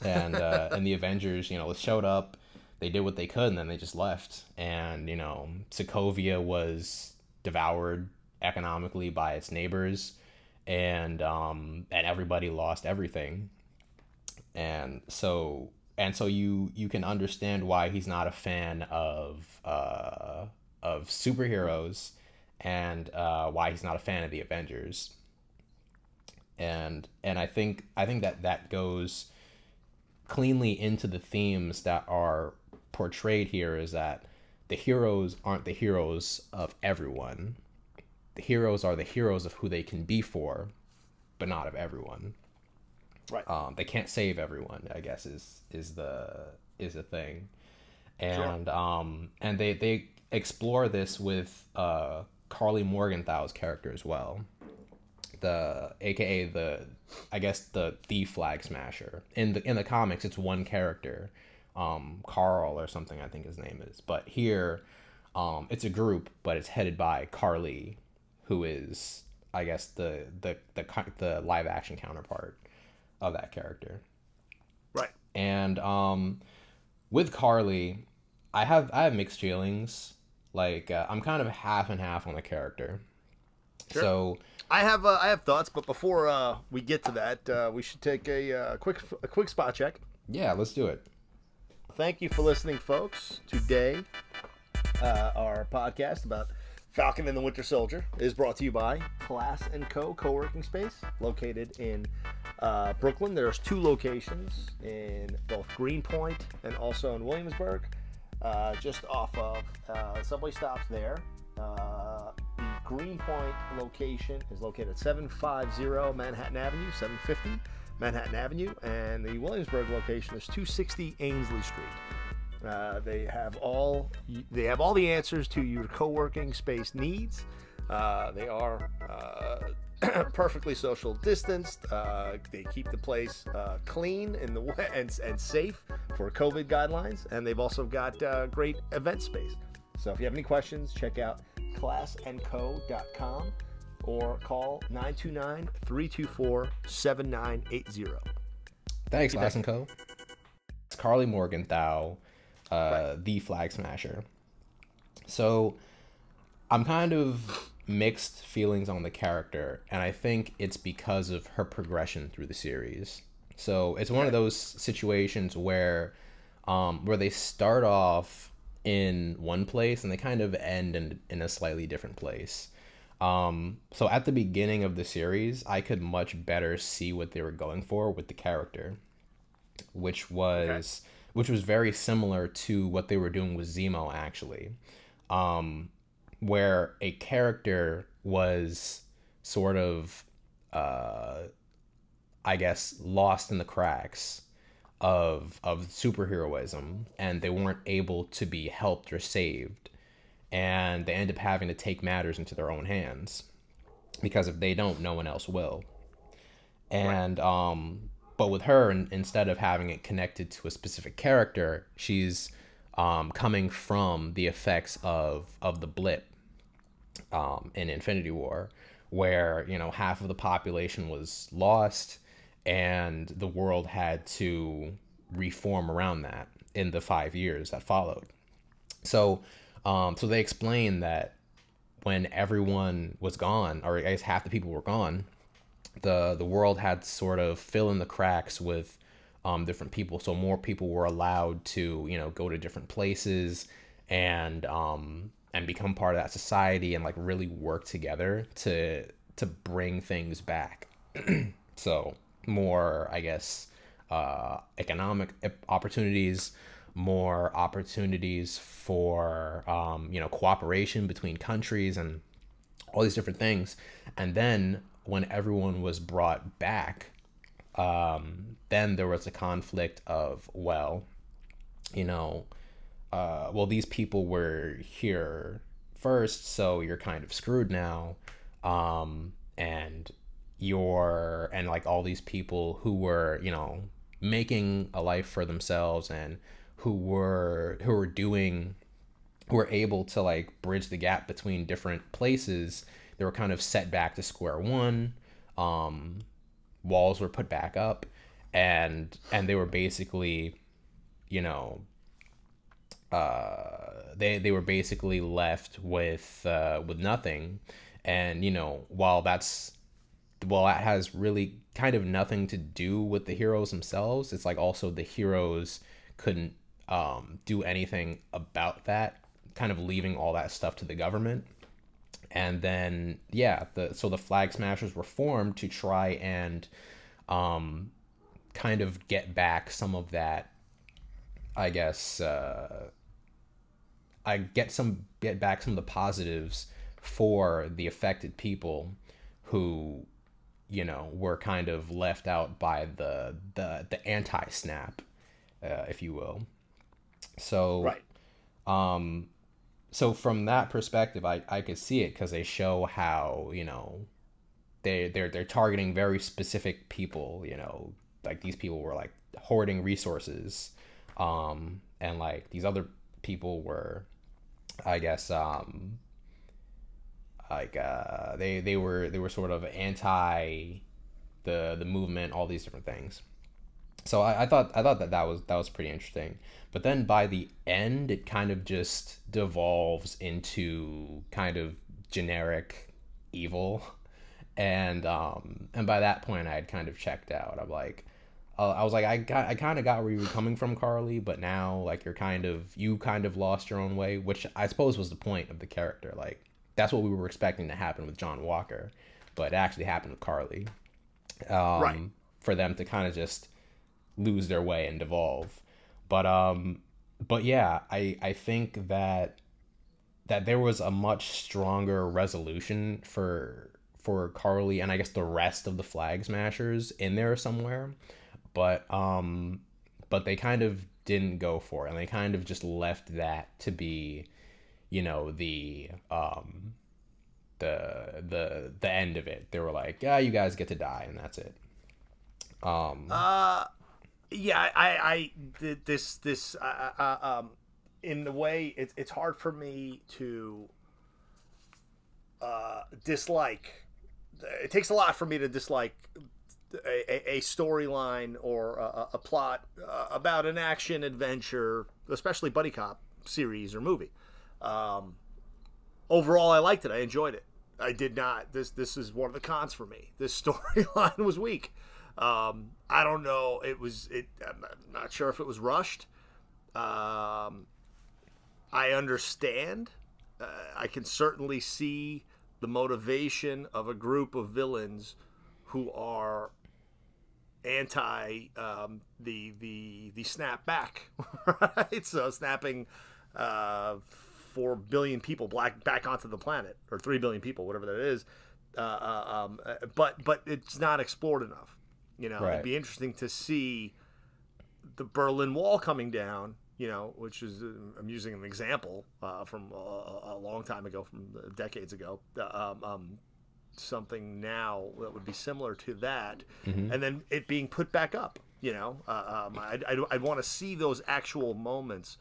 And and the Avengers, showed up, they did what they could, and then they just left. And Sokovia was devoured economically by its neighbors, and everybody lost everything. And so you can understand why he's not a fan of superheroes, and why he's not a fan of the Avengers. And I think that goes cleanly into the themes that are portrayed here, is that the heroes aren't the heroes of everyone. The heroes are the heroes of who they can be for, but not of everyone. Right. They can't save everyone, I guess, is the thing. And sure. And they explore this with Carly Morgenthau's character as well, aka the Flag Smasher. In the comics, it's one character, Carl or something, I think his name is. But here, it's a group, but it's headed by Carly, who is, I guess, the live action counterpart of that character. Right. And with Carly, I have mixed feelings. Like, I'm kind of half and half on the character. Sure. So I have thoughts, but before we get to that, we should take a quick spot check. Yeah, let's do it. Thank you for listening, folks. Today, our podcast about Falcon and the Winter Soldier is brought to you by Class & Co. Co-working space located in Brooklyn. There's 2 locations in both Greenpoint and also in Williamsburg, just off of subway stops there. The Greenpoint location is located at 750 Manhattan Avenue, 750 Manhattan Avenue, and the Williamsburg location is 260 Ainsley Street. They have all the answers to your co-working space needs. They are perfectly social distanced. They keep the place clean and safe for COVID guidelines, and they've also got great event space. So if you have any questions, check out classandco.com or call 929-324-7980. Thanks, Class & Co. It's Carly Morgenthau. Right. The Flag Smasher. So I'm kind of mixed feelings on the character, and I think it's because of her progression through the series. So it's one of those situations where they start off in one place and they kind of end in a slightly different place. So at the beginning of the series, I could much better see what they were going for with the character, which was very similar to what they were doing with Zemo, actually, where a character was sort of, I guess, lost in the cracks of superheroism, and they weren't able to be helped or saved, and they end up having to take matters into their own hands, because if they don't, no one else will. And but with her, instead of having it connected to a specific character, she's coming from the effects of the blip in Infinity War, where, you know, half of the population was lost and the world had to reform around that in the 5 years that followed. So they explain that when everyone was gone, or I guess half the people were gone, the world had to sort of fill in the cracks with different people. So more people were allowed to, you know, go to different places and become part of that society and like really work together to bring things back. So more, I guess, economic opportunities, more opportunities for you know, cooperation between countries and all these different things. And then when everyone was brought back, then there was a conflict of, well, you know, well, these people were here first, so you're kind of screwed now. And like all these people who were, you know, making a life for themselves and who were able to like bridge the gap between different places, they were kind of set back to square one. Walls were put back up, and they were basically, you know, they were basically left with nothing. And, you know, while that has really kind of nothing to do with the heroes themselves, it's like also the heroes couldn't do anything about that, kind of leaving all that stuff to the government. And then, yeah, so the Flag Smashers were formed to try and kind of get back some of that, I guess, get back some of the positives for the affected people who, you know, were kind of left out by the anti-snap, if you will. So, right. So from that perspective, I could see it, because they show how, you know, they're targeting very specific people, you know, like these people were like hoarding resources, and like these other people were, I guess, they were sort of anti the movement, all these different things. So I thought that was pretty interesting. But then by the end, it kind of just devolves into kind of generic evil, and by that point I had kind of checked out. I'm like, I was like, I kind of got where you were coming from, Carly, but now like you kind of lost your own way, which I suppose was the point of the character. Like, that's what we were expecting to happen with John Walker, but it actually happened with Carly. Right. For them to kind of just lose their way and devolve. But yeah, I think that there was a much stronger resolution for Carly and I guess the rest of the Flag Smashers in there somewhere, but they kind of didn't go for it, and they kind of just left that to be, you know, the end of it. They were like, yeah, you guys get to die, and that's it. Yeah, I did this in the way it's hard for me to dislike. It takes a lot for me to dislike a storyline or a plot about an action adventure, especially buddy cop series or movie. Overall, I liked it. I enjoyed it. I did not. This is one of the cons for me. This storyline was weak. I don't know. I'm not sure if it was rushed. I understand. I can certainly see the motivation of a group of villains who are anti the snap back, right? So snapping 4 billion people back onto the planet, or 3 billion people, whatever that is. But it's not explored enough. You know, Right. It'd be interesting to see the Berlin Wall coming down. You know, which is I'm using an example from a long time ago, from decades ago. Something now that would be similar to that, and then it being put back up. You know, I'd want to see those actual moments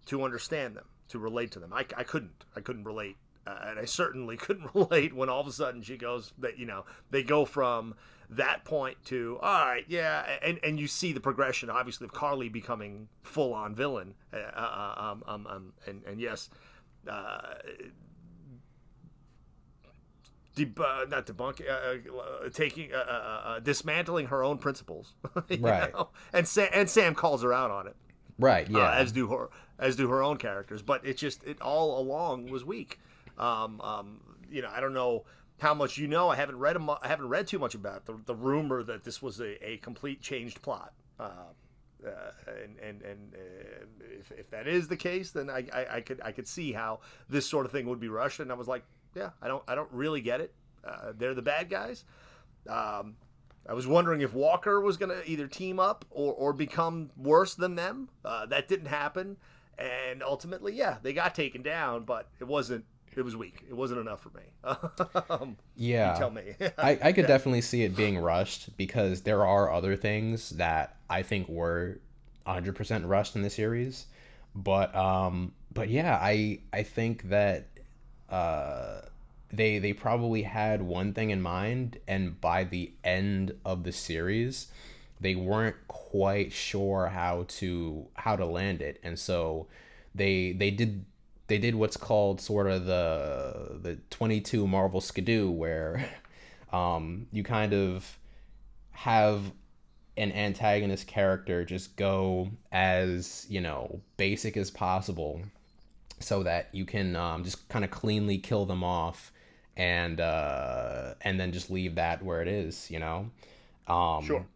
to understand them, to relate to them. I couldn't relate, and I certainly couldn't relate when all of a sudden she goes that, you know, they go from that point to, all right, yeah, and you see the progression, obviously, of Carly becoming full on villain, and yes, not debunking, taking, dismantling her own principles, Right. know? And Sam calls her out on it, Right. Yeah. as do her own characters, but it all along was weak. You know, I don't know how much you know. I haven't read too much about the rumor that this was a complete changed plot. And if that is the case, then I could see how this sort of thing would be rushed. And I was like, yeah, I don't really get it. They're the bad guys. I was wondering if Walker was going to either team up or become worse than them. That didn't happen, and ultimately, yeah, they got taken down, but it wasn't. It was weak. It wasn't enough for me. Yeah. You tell me. I could definitely see it being rushed, because there are other things that I think were 100% rushed in the series. But yeah, I think that they probably had one thing in mind, and by the end of the series they weren't quite sure how to land it. And so they did what's called sort of the 22 Marvel skidoo, where you kind of have an antagonist character just go as, you know, basic as possible, so that you can just kind of cleanly kill them off, and then just leave that where it is, you know. Sure.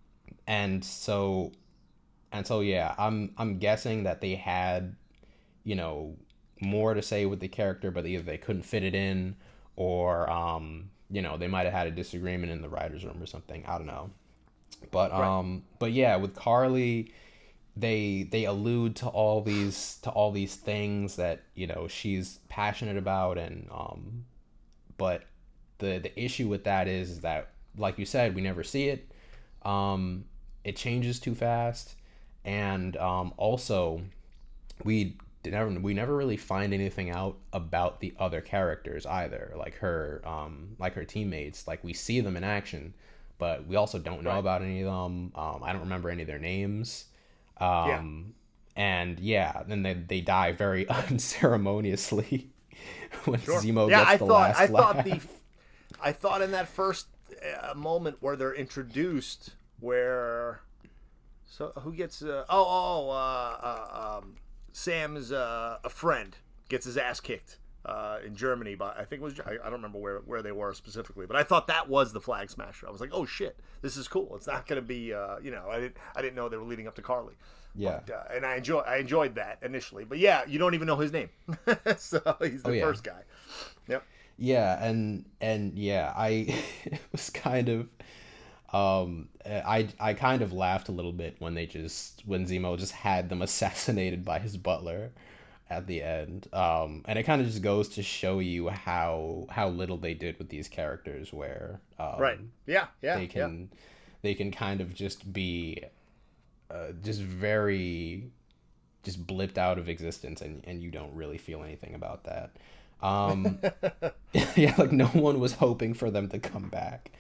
And so yeah, I'm guessing that they had, you know, more to say with the character, but either they couldn't fit it in, or you know, they might have had a disagreement in the writers' room or something. I don't know. But Right. but yeah, with Carly, they allude to all these things that, you know, she's passionate about, and but the issue with that is that, like you said, we never see it. It changes too fast, and also we never really find anything out about the other characters either, like her teammates. Like, we see them in action, but we also don't know Right. about any of them. I don't remember any of their names. Yeah. And yeah, then they die very unceremoniously when Sure. Zemo Yeah, gets the last laugh. I thought in that first moment where they're introduced, where who gets Sam's a friend gets his ass kicked in Germany, but I think it was I don't remember where they were specifically, but I thought that was the Flag Smasher. I was like, oh shit, this is cool. It's not going to be I didn't know they were leading up to Carly. Yeah, but, and I enjoyed that initially, but yeah, you don't even know his name, so he's the first guy. Yep. Yeah, and yeah, I it was kind of I kind of laughed a little bit when Zemo just had them assassinated by his butler at the end. And it kind of just goes to show you how little they did with these characters, where right. Yeah. They can kind of just be just very just blipped out of existence, and you don't really feel anything about that. Yeah, like no one was hoping for them to come back.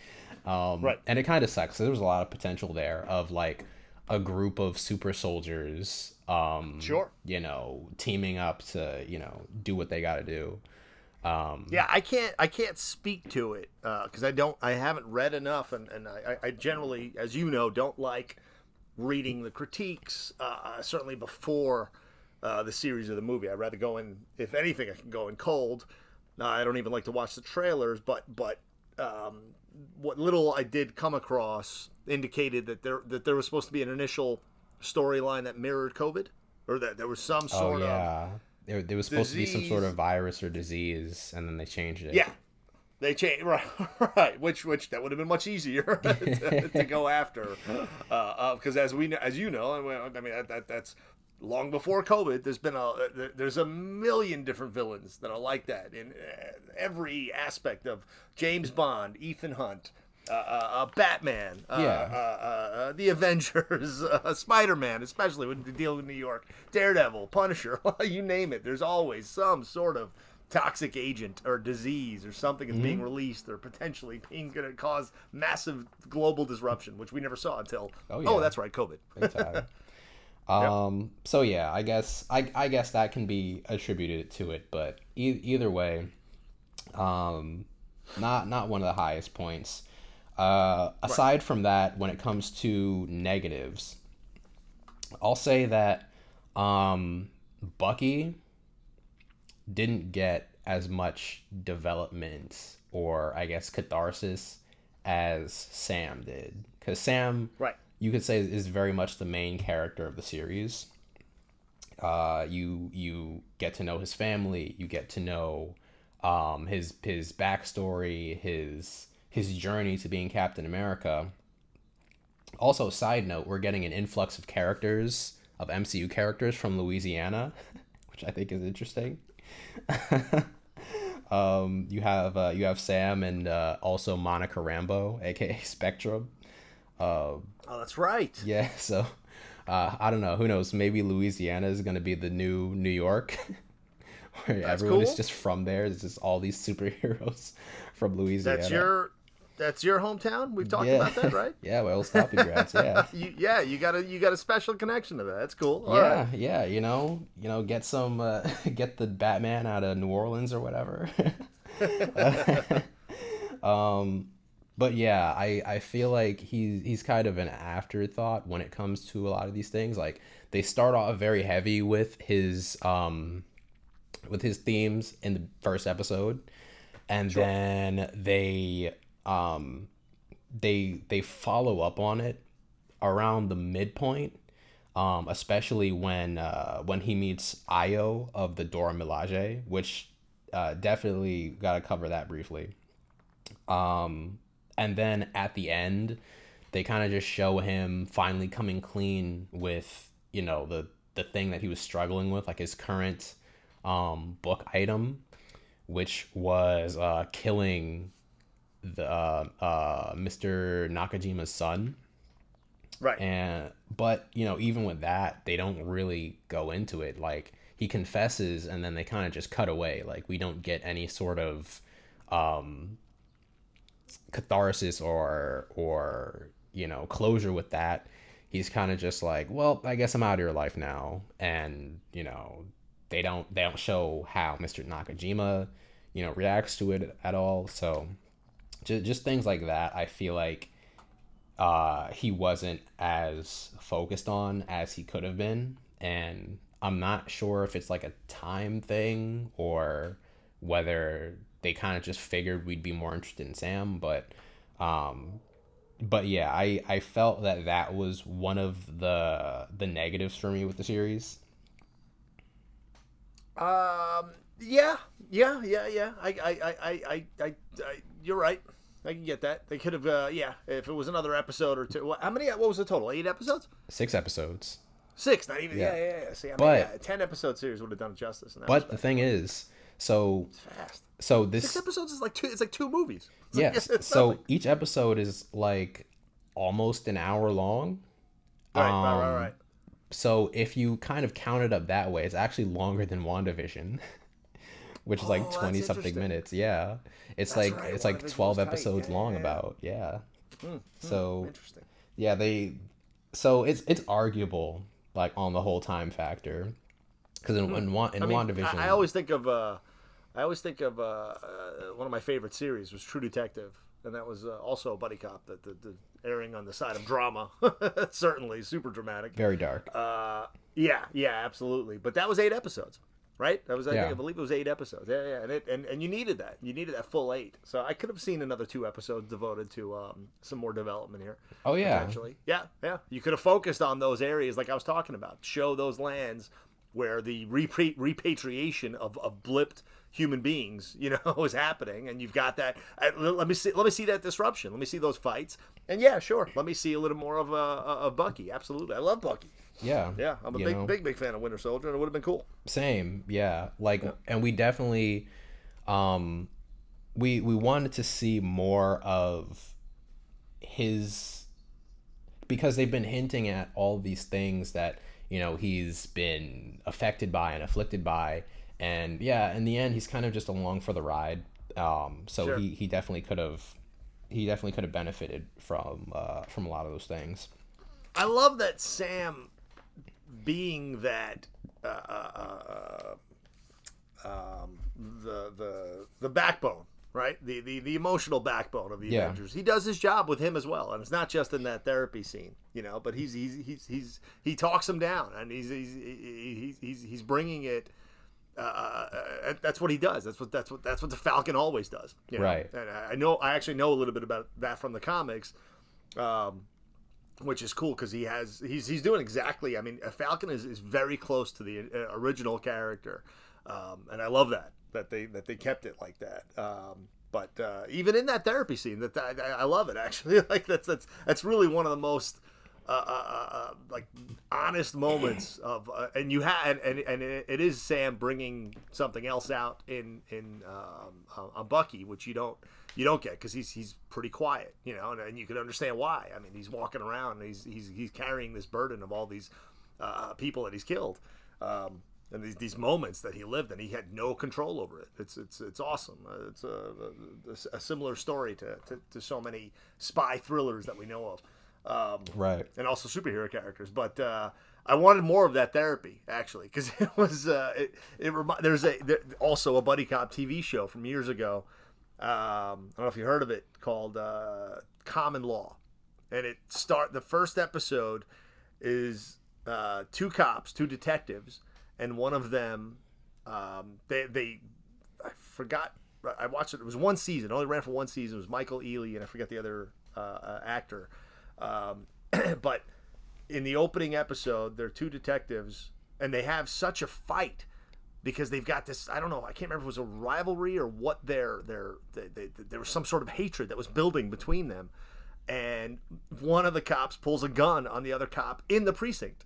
Right. And it kind of sucks. There was a lot of potential there of like a group of super soldiers, sure, teaming up to, do what they got to do. Yeah, I can't speak to it because I haven't read enough, and I generally, as you know, don't like reading the critiques, certainly before the series or the movie. I'd rather go in, if anything, I can go in cold. I don't even like to watch the trailers, but what little I did come across indicated that there was supposed to be an initial storyline that mirrored COVID, or that there was some sort of there was supposed disease. To be some sort of virus or disease, and then they changed it. Yeah, they changed right. Which that would have been much easier to go after, because as you know, I mean that's long before COVID. There's a million different villains that are like that in every aspect of James Bond, Ethan Hunt, Batman, the Avengers, Spider-Man, especially when they deal with New York, Daredevil, Punisher, you name it. There's always some sort of toxic agent or disease or something that's being released or potentially being going to cause massive global disruption, which we never saw until that's right, COVID. So yeah, I guess that can be attributed to it, but either way, not one of the highest points. Aside from that, when it comes to negatives, I'll say that Bucky didn't get as much development or I guess catharsis as Sam did, because Sam, you could say, is very much the main character of the series. You get to know his family, you get to know his backstory, his journey to being Captain America. Also, side note, we're getting an influx of MCU characters from Louisiana, which I think is interesting. You have Sam and also Monica Rambeau, aka Spectrum. Oh, that's right. Yeah, so I don't know. Who knows? Maybe Louisiana is going to be the new New York, where everyone is just from there. It's just all these superheroes from Louisiana. That's your hometown. We've talked about that, right? Yeah, well, stopping grads. Yeah. you got a special connection to that. That's cool. All right. Yeah. Get some get the Batman out of New Orleans or whatever. But yeah, I feel like he's kind of an afterthought when it comes to a lot of these things. Like, they start off very heavy with his themes in the first episode, and then they follow up on it around the midpoint, especially when he meets Io of the Dora Milaje, which definitely got to cover that briefly. And then at the end, they kind of just show him finally coming clean with, the thing that he was struggling with, like his current book item, which was killing the Mr. Nakajima's son. Right. But even with that, they don't really go into it. Like, he confesses and then they kind of just cut away. Like, we don't get any sort of catharsis or closure with that. He's kind of just like, well, I guess I'm out of your life now. And they don't show how Mr. Nakajima reacts to it at all. So just things like that, I feel like he wasn't as focused on as he could have been. And I'm not sure if it's like a time thing or whether they kind of just figured we'd be more interested in Sam, but yeah, I felt that was one of the negatives for me with the series. Yeah. I you're right. I can get that. They could have, yeah, if it was another episode or two. How many? What was the total? 8 episodes? 6 episodes. 6, not even. Yeah. See, I mean, a 10-episode series would have done justice. But the thing is, so it's fast. So this 6 episodes is like 2. It's like 2 movies. Yes. Like, so nothing. Each episode is like almost an hour long. Right. So if you kind of count it up that way, it's actually longer than WandaVision, which is like 20 something minutes. Yeah. It's like 12 episodes long about. Yeah. So interesting. Yeah, so it's arguable like on the whole time factor. Cuz in WandaVision I always think of one of my favorite series was True Detective, and that was also a buddy cop that the airing on the side of drama. Certainly super dramatic, very dark. Yeah, absolutely. But that was 8 episodes, right? That was I believe it was 8 episodes. Yeah, and you needed that. You needed that full 8. So I could have seen another 2 episodes devoted to some more development here. Oh yeah, potentially. Yeah. You could have focused on those areas like I was talking about. Show those lands where the repatriation of blipped human beings, is happening, and you've got that. Let me see that disruption. Let me see those fights, and yeah, sure. Let me see a little more of Bucky. Absolutely, I love Bucky. Yeah, I'm a big fan of Winter Soldier, and it would have been cool. Same, yeah. And we definitely, we wanted to see more of his, because they've been hinting at all these things that he's been affected by and afflicted by, and yeah, in the end he's kind of just along for the ride. So sure. he definitely could have benefited from a lot of those things. I love that Sam being that the backbone, right? The emotional backbone of the Avengers. He does his job with him as well, and it's not just in that therapy scene, but he talks him down, and he's bringing it. That's what he does. That's what the Falcon always does. Right. And I actually know a little bit about that from the comics, which is cool because he's doing exactly. I mean, Falcon is very close to the original character, and I love that they kept it like that. But even in that therapy scene, I love it actually. Like that's really one of the most like honest moments of and it is Sam bringing something else out in on Bucky, which you don't get because he's pretty quiet, and you can understand why. I mean, he's walking around and he's carrying this burden of all these people that he's killed, and these moments that he lived, and he had no control over it. It's awesome. It's a similar story to so many spy thrillers that we know of. Right, and also superhero characters, but I wanted more of that therapy actually, because it was there's also a buddy cop TV show from years ago. I don't know if you heard of it, called Common Law, and the first episode is 2 detectives, and one of them I forgot. I watched it. It was 1 season. It only ran for 1 season. It was Michael Ealy, and I forget the other actor. But in the opening episode, there are 2 detectives, and they have such a fight because they've got this. I don't know. I can't remember if it was a rivalry or what. There was some sort of hatred that was building between them, and one of the cops pulls a gun on the other cop in the precinct.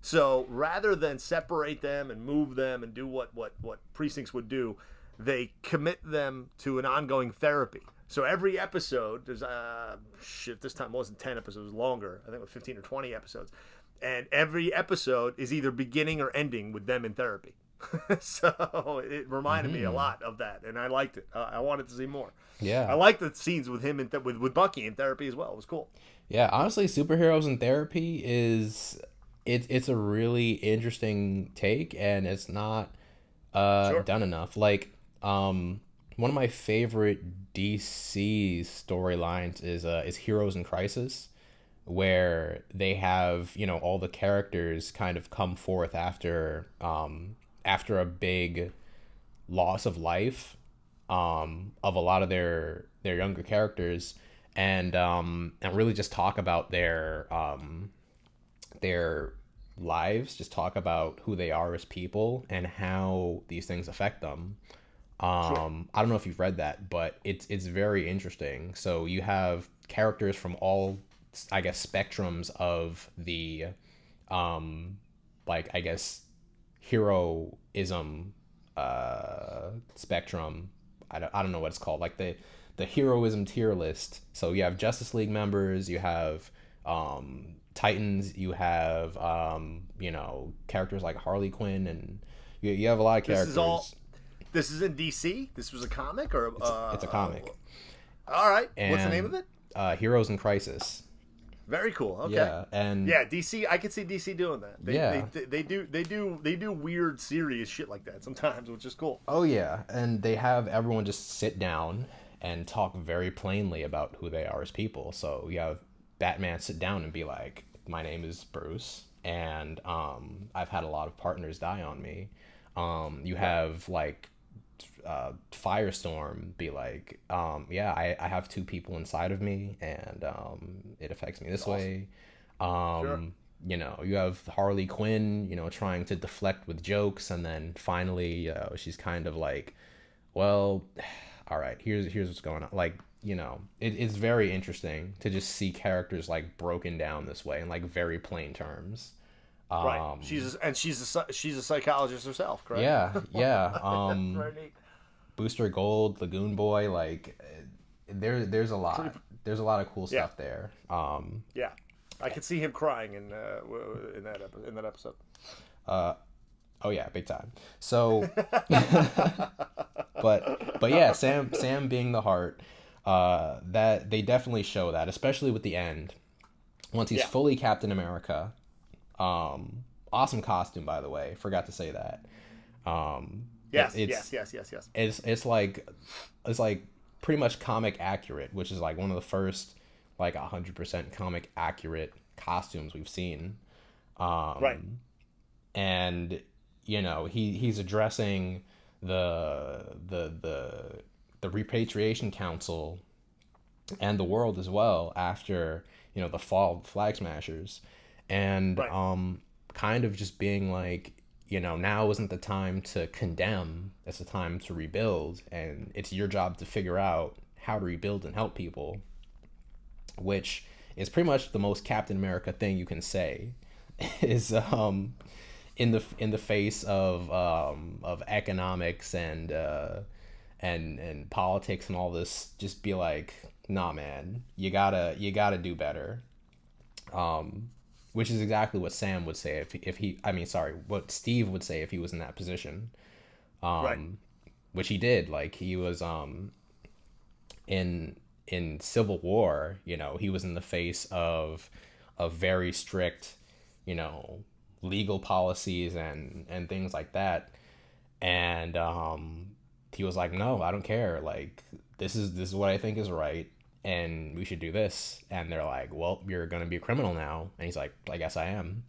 So rather than separate them and move them and do what precincts would do, they commit them to an ongoing therapy. So every episode, there's this time it wasn't 10 episodes, it was longer. I think it was 15 or 20 episodes. And every episode is either beginning or ending with them in therapy. So it reminded me a lot of that, and I liked it. I wanted to see more. Yeah. I liked the scenes with him with Bucky in therapy as well. It was cool. Yeah, honestly, superheroes in therapy it's a really interesting take, and it's not done enough. Like, one of my favorite DC storylines is Heroes in Crisis, where they have all the characters kind of come forth after a big loss of life of a lot of their younger characters, and really just talk about their lives, just talk about who they are as people and how these things affect them. Sure. I don't know if you've read that, but it's very interesting. So you have characters from all, I guess, spectrums of the like, I guess, heroism spectrum. I don't know what it's called, like the heroism tier list. So you have Justice League members, you have Titans, you have characters like Harley Quinn, and you have a lot of characters. This is in DC. This was a comic, or It's a comic. All right. And, what's the name of it? Heroes in Crisis. Very cool. Okay. Yeah, and yeah, DC. I could see DC doing that. They do weird, serious shit like that sometimes, which is cool. Oh yeah, and they have everyone just sit down and talk very plainly about who they are as people. So you have Batman sit down and be like, "My name is Bruce, and I've had a lot of partners die on me." You have like Firestorm be like, yeah, I have two people inside of me, and it affects me this way. Sure. You have Harley Quinn, trying to deflect with jokes, and then finally she's kind of like, well, all right, here's what's going on. Like, it's very interesting to just see characters like broken down this way in like very plain terms. Right. She's a psychologist herself, correct? Yeah. Very neat. Booster Gold, Lagoon Boy, like there's a lot. There's a lot of cool stuff there. Yeah, I could see him crying in that episode. Oh yeah, big time. So, but yeah, Sam being the heart, that they definitely show that, especially with the end, once he's fully Captain America. Awesome costume, by the way. Forgot to say that. Yes. It's like pretty much comic accurate, which is like one of the first like 100% comic accurate costumes we've seen. Right. And he's addressing the Repatriation Council and the world as well after the fall of the Flag Smashers, and kind of just being like, now isn't the time to condemn, it's the time to rebuild, and it's your job to figure out how to rebuild and help people, which is pretty much the most Captain America thing you can say. Is in the face of economics and politics and all this, just be like, nah man, you gotta do better. Which is exactly what Sam would say what Steve would say if he was in that position. Which he did. Like, he was in Civil War, he was in the face of very strict, legal policies and things like that. And he was like, no, I don't care. Like, this is what I think is right, and we should do this. And they're like, well, you're gonna be a criminal now. And he's like, I guess I am.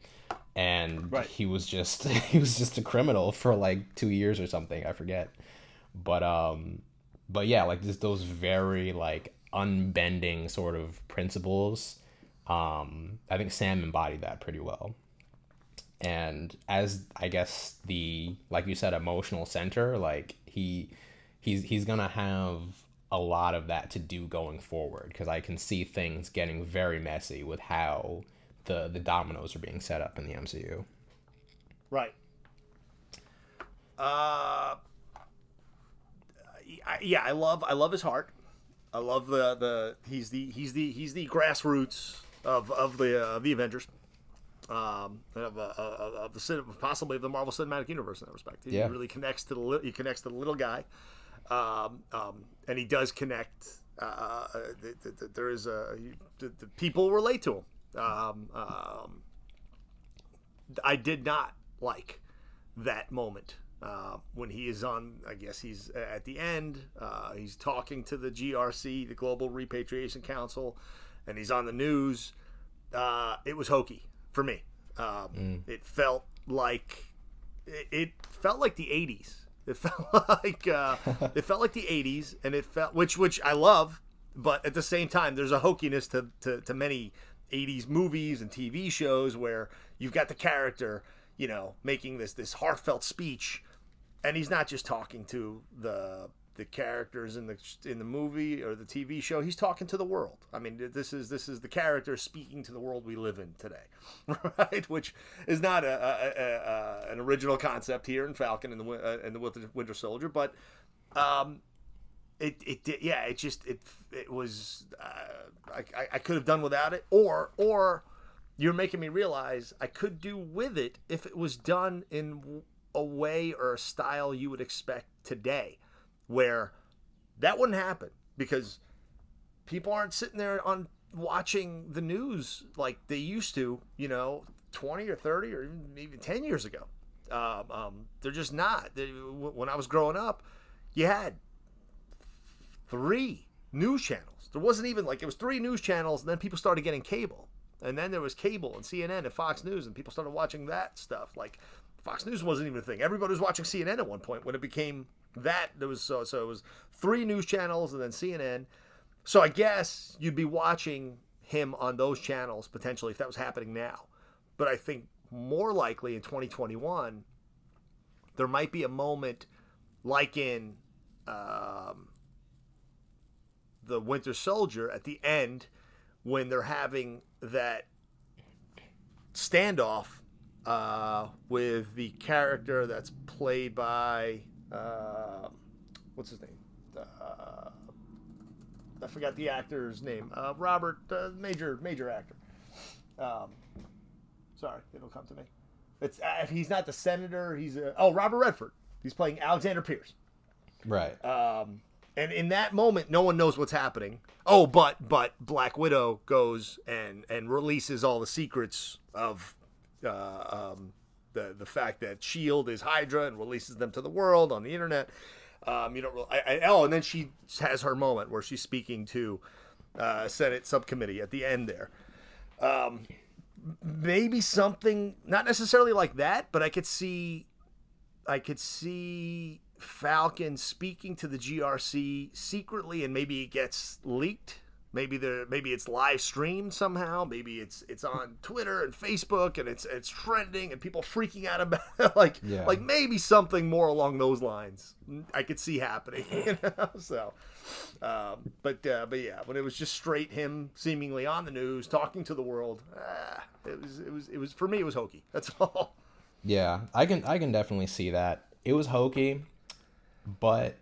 And he was just a criminal for like 2 years or something, I forget. But yeah, like, just those very like unbending sort of principles. I think Sam embodied that pretty well. And as, I guess, the, like you said, emotional center, like he's gonna have a lot of that to do going forward, because I can see things getting very messy with how the dominoes are being set up in the MCU. Right. I love his heart. I love he's the grassroots of the Avengers, of possibly of the Marvel Cinematic Universe in that respect. He really connects to the little guy. And he does connect. There is the people relate to him. I did not like that moment when he is on. I guess he's at the end. He's talking to the GRC, the Global Repatriation Council, and he's on the news. It was hokey for me. It felt like the '80s. It felt like it felt like the '80s, and it felt which I love, but at the same time, there's a hokiness to many '80s movies and TV shows where you've got the character, you know, making this heartfelt speech, and he's not just talking to the characters in the movie or the TV show. He's talking to the world. I mean, this is the character speaking to the world we live in today, right? Which is not an original concept here in Falcon and the Winter Soldier, but it was I could have done without it, or you're making me realize I could do with it if it was done in a way or a style you would expect today, where that wouldn't happen because people aren't sitting there on watching the news like they used to, you know, 20 or 30 or even 10 years ago. They're just not. When I was growing up, you had 3 news channels. There wasn't even like, it was 3 news channels, and then people started getting cable. And then there was cable and CNN and Fox News, and people started watching that stuff. Like, Fox News wasn't even a thing. Everybody was watching CNN at one point when it became that. There was so it was 3 news channels and then CNN. So I guess you'd be watching him on those channels potentially if that was happening now. But I think more likely in 2021, there might be a moment like in the Winter Soldier at the end when they're having that standoff with the character that's played by what's his name? I forgot the actor's name. Robert, major actor. Sorry, it'll come to me. It's he's not the senator. He's Robert Redford. He's playing Alexander Pierce. Right. And in that moment, no one knows what's happening. Oh, but Black Widow goes and releases all the secrets of the fact that S.H.I.E.L.D. is Hydra and releases them to the world on the internet. You don't really, and then she has her moment where she's speaking to Senate subcommittee at the end there. Maybe something not necessarily like that, but I could see Falcon speaking to the GRC secretly, and maybe it gets leaked. Maybe it's live streamed somehow. Maybe it's on Twitter and Facebook, and it's trending, and people freaking out about it. Like maybe something more along those lines. I could see happening. You know? So, but yeah, when it was just straight him seemingly on the news talking to the world, it was for me. It was hokey. That's all. Yeah, I can definitely see that. It was hokey, but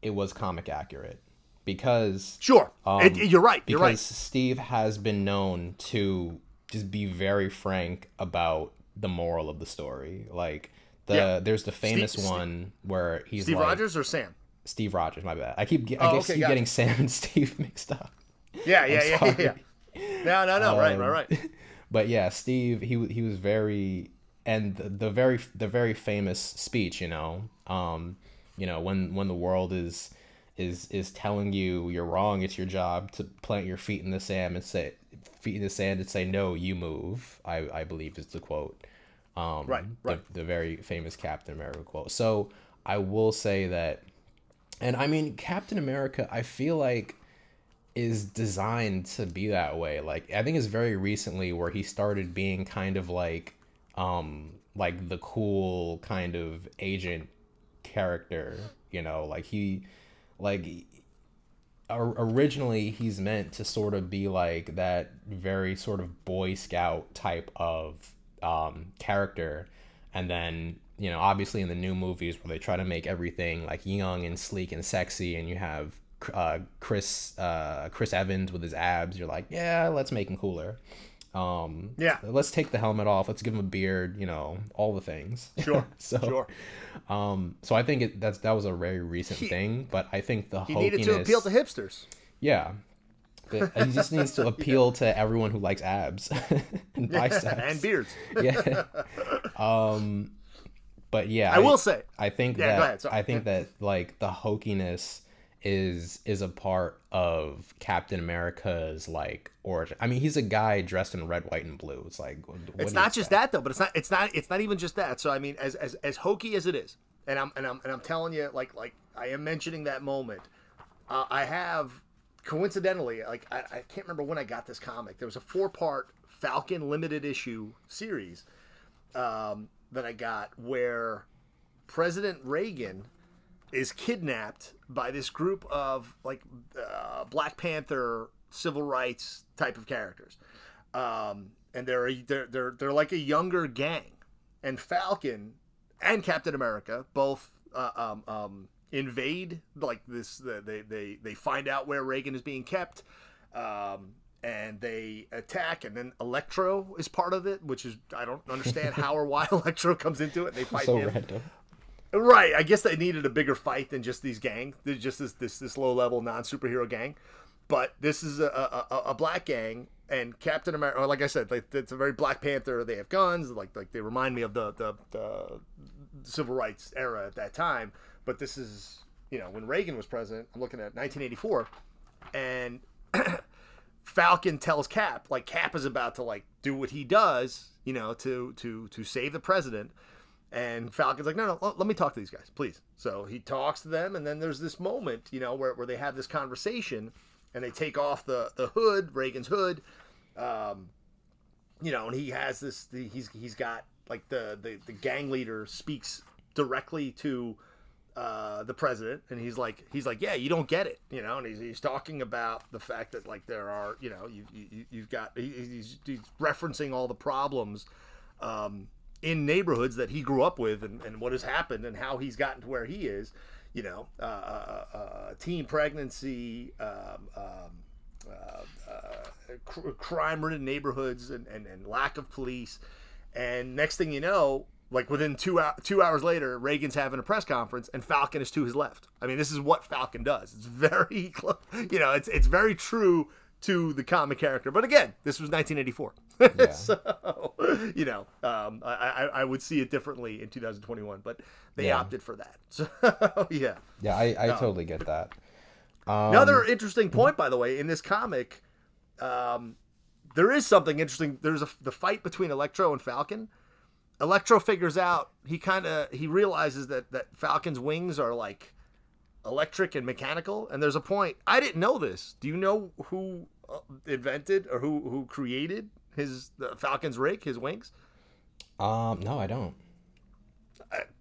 it was comic accurate. Because sure, you're right. Because Steve has been known to just be very frank about the moral of the story. Like there's the famous one where he's Steve like, Rogers or Sam? Steve Rogers, my bad. I keep getting Sam and Steve mixed up. Yeah. No. Right. But yeah, Steve, he was very, and the very famous speech, when the world is telling you you're wrong, it's your job to plant your feet in the sand and say no, you move. I believe is the quote. Right. The very famous Captain America quote. So I will say that, and I mean, Captain America, I feel like is designed to be that way. Like, I think it's very recently where he started being kind of like the cool kind of agent character, originally he's meant to sort of be like that very sort of Boy Scout type of character, and then obviously in the new movies where they try to make everything like young and sleek and sexy, and you have Chris Evans with his abs, you're like, yeah, let's make him cooler. Let's take the helmet off, let's give him a beard, all the things. Sure. So I think that was a very recent thing, but I think he needed to appeal to hipsters. Yeah, he just needs to appeal to everyone who likes abs and biceps and beards. Yeah. But yeah, I will say, I think that go ahead, sorry. I think that like the hokiness is a part of Captain America's like origin. I mean, he's a guy dressed in red, white, and blue. It's like, it's not just that though, but it's not even just that. So I mean, as hokey as it is, I'm telling you, like I am mentioning that moment. I have, coincidentally, like I can't remember when I got this comic. There was a 4-part Falcon limited issue series that I got where President Reagan is kidnapped by this group of like Black Panther civil rights type of characters, and they're like a younger gang, and Falcon and Captain America both invade like this. They find out where Reagan is being kept, and they attack, and then Electro is part of it, which is, I don't understand how or why Electro comes into it. And they fight so him. Random. Right, I guess they needed a bigger fight than just these gangs. There's just this low level non superhero gang, but this is a black gang, and Captain America. Or like I said, like, it's a very Black Panther. They have guns, like they remind me of the civil rights era at that time. But this is, you know, when Reagan was president. I'm looking at 1984, and Falcon tells Cap, like, Cap is about to like do what he does, you know, to save the president. And Falcon's like, no, let me talk to these guys, please. So he talks to them, and then there's this moment, you know, where they have this conversation, and they take off the hood, Reagan's hood, you know, and he has this, he's got, like, the gang leader speaks directly to the president, and he's like, yeah, you don't get it, you know, and he's talking about the fact that, like, there are, you know, you've got, he's referencing all the problems, in neighborhoods that he grew up with, and what has happened and how he's gotten to where he is, you know, teen pregnancy, crime-ridden neighborhoods, and lack of police. And next thing you know, like within 2 hours later, Reagan's having a press conference, and Falcon is to his left. I mean, this is what Falcon does. It's very, you know, it's very true to the comic character. But again, this was 1984. Yeah. So, you know, I would see it differently in 2021, but they opted for that. So, yeah. Yeah, I totally get that. Another interesting point, by the way, in this comic, there is something interesting. There's the fight between Electro and Falcon. Electro figures out, he realizes that Falcon's wings are like electric and mechanical, and there's a point, I didn't know this. Do you know who invented or who created the Falcon's rig, his wings? No, I don't.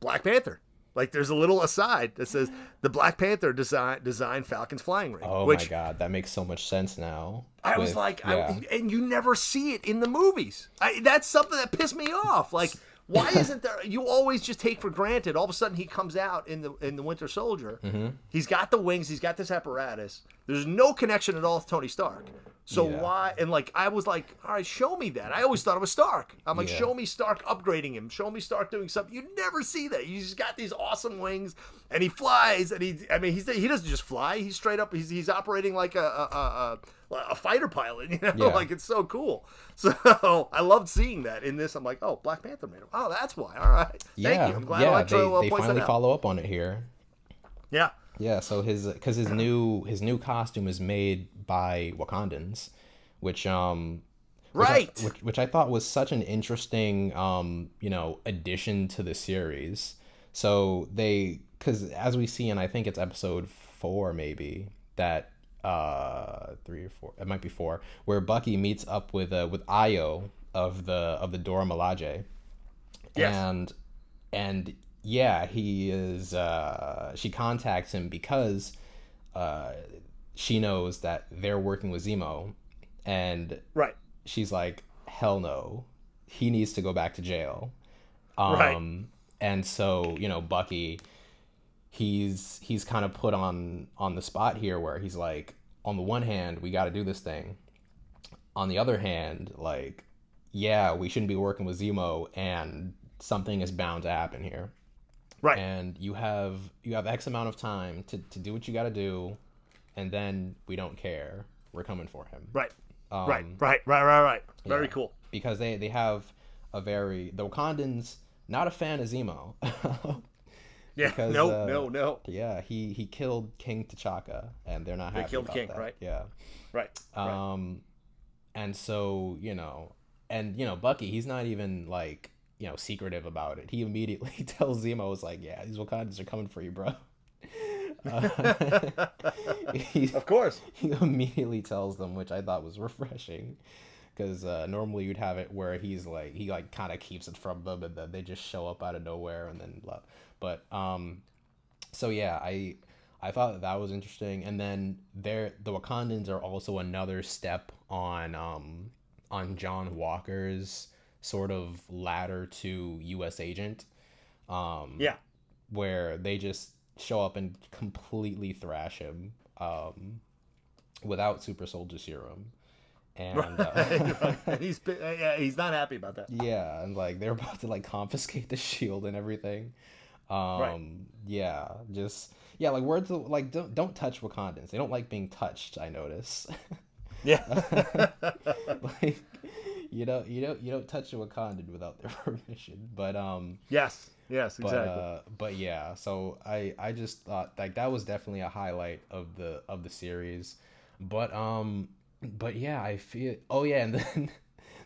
Black Panther. Like, there's a little aside that says the Black Panther designed Falcon's flying rig. Oh, my God, that makes so much sense now. I was like, and you never see it in the movies. That's something that pissed me off. Like, why isn't there? You always just take for granted. All of a sudden, he comes out in the Winter Soldier. Mm-hmm. He's got the wings. He's got this apparatus. There's no connection at all to Tony Stark. So why? And like, I was like, all right, show me that. I always thought it was Stark. I'm like, show me Stark upgrading him. Show me Stark doing something. You never see that. He's just got these awesome wings, and he flies. And he doesn't just fly. He's straight up. He's operating like a fighter pilot. You know, like, it's so cool. So I loved seeing that in this. I'm like, oh, Black Panther made him. Oh, that's why. All right. Thank you. I'm glad Electro they finally follow up on it here. Yeah. Yeah, so his new costume is made by Wakandans, which which I thought was such an interesting addition to the series. So because as we see in, I think it's episode 4 maybe, that 3 or 4, it might be 4, where Bucky meets up with Io of the Dora Milaje. Yes. And yeah, he is. She contacts him because she knows that they're working with Zemo, and she's like, "Hell no, he needs to go back to jail." And so, you know, Bucky, he's kind of put on the spot here, where he's like, on the one hand, we got to do this thing. On the other hand, like, yeah, we shouldn't be working with Zemo, and something is bound to happen here. Right. And you have X amount of time to do what you got to do, and then we don't care. We're coming for him. Right. Right. Very cool. Because they have the Wakandans, not a fan of Zemo. Yeah. Because, no. Yeah, he killed King T'Chaka, and they're not happy about that. They killed King, right? Yeah. Right. And so, Bucky, he's not even like secretive about it. He immediately tells Zemo, was like, yeah, these Wakandans are coming for you, bro. Of course. He immediately tells them, which I thought was refreshing, because normally you'd have it where he kind of keeps it from them, and then they just show up out of nowhere, and then blah. But so yeah, I thought that was interesting. And then the Wakandans are also another step on John Walker's sort of ladder to U.S. agent. Yeah. Where they just show up and completely thrash him without super soldier serum. And he's not happy about that. Yeah, and like they're about to like confiscate the shield and everything. Yeah, just like words like don't touch Wakandans. They don't like being touched, I notice. Yeah. Like you don't touch a Wakandan without their permission. But yes, exactly. But yeah, so I just thought like that was definitely a highlight of the series. But yeah, I feel and then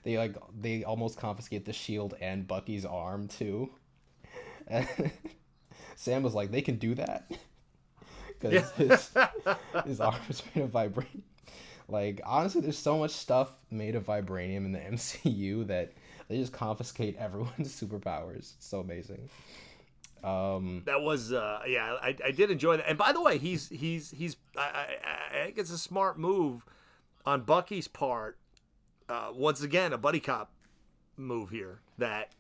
they almost confiscate the shield and Bucky's arm too. And Sam was like, they can do that because his arm is made of vibranium. Like, honestly, there's so much stuff made of vibranium in the MCU that they just confiscate everyone's superpowers. It's so amazing. That was I did enjoy that. And by the way, he's I think it's a smart move on Bucky's part. Once again, a buddy cop move here, that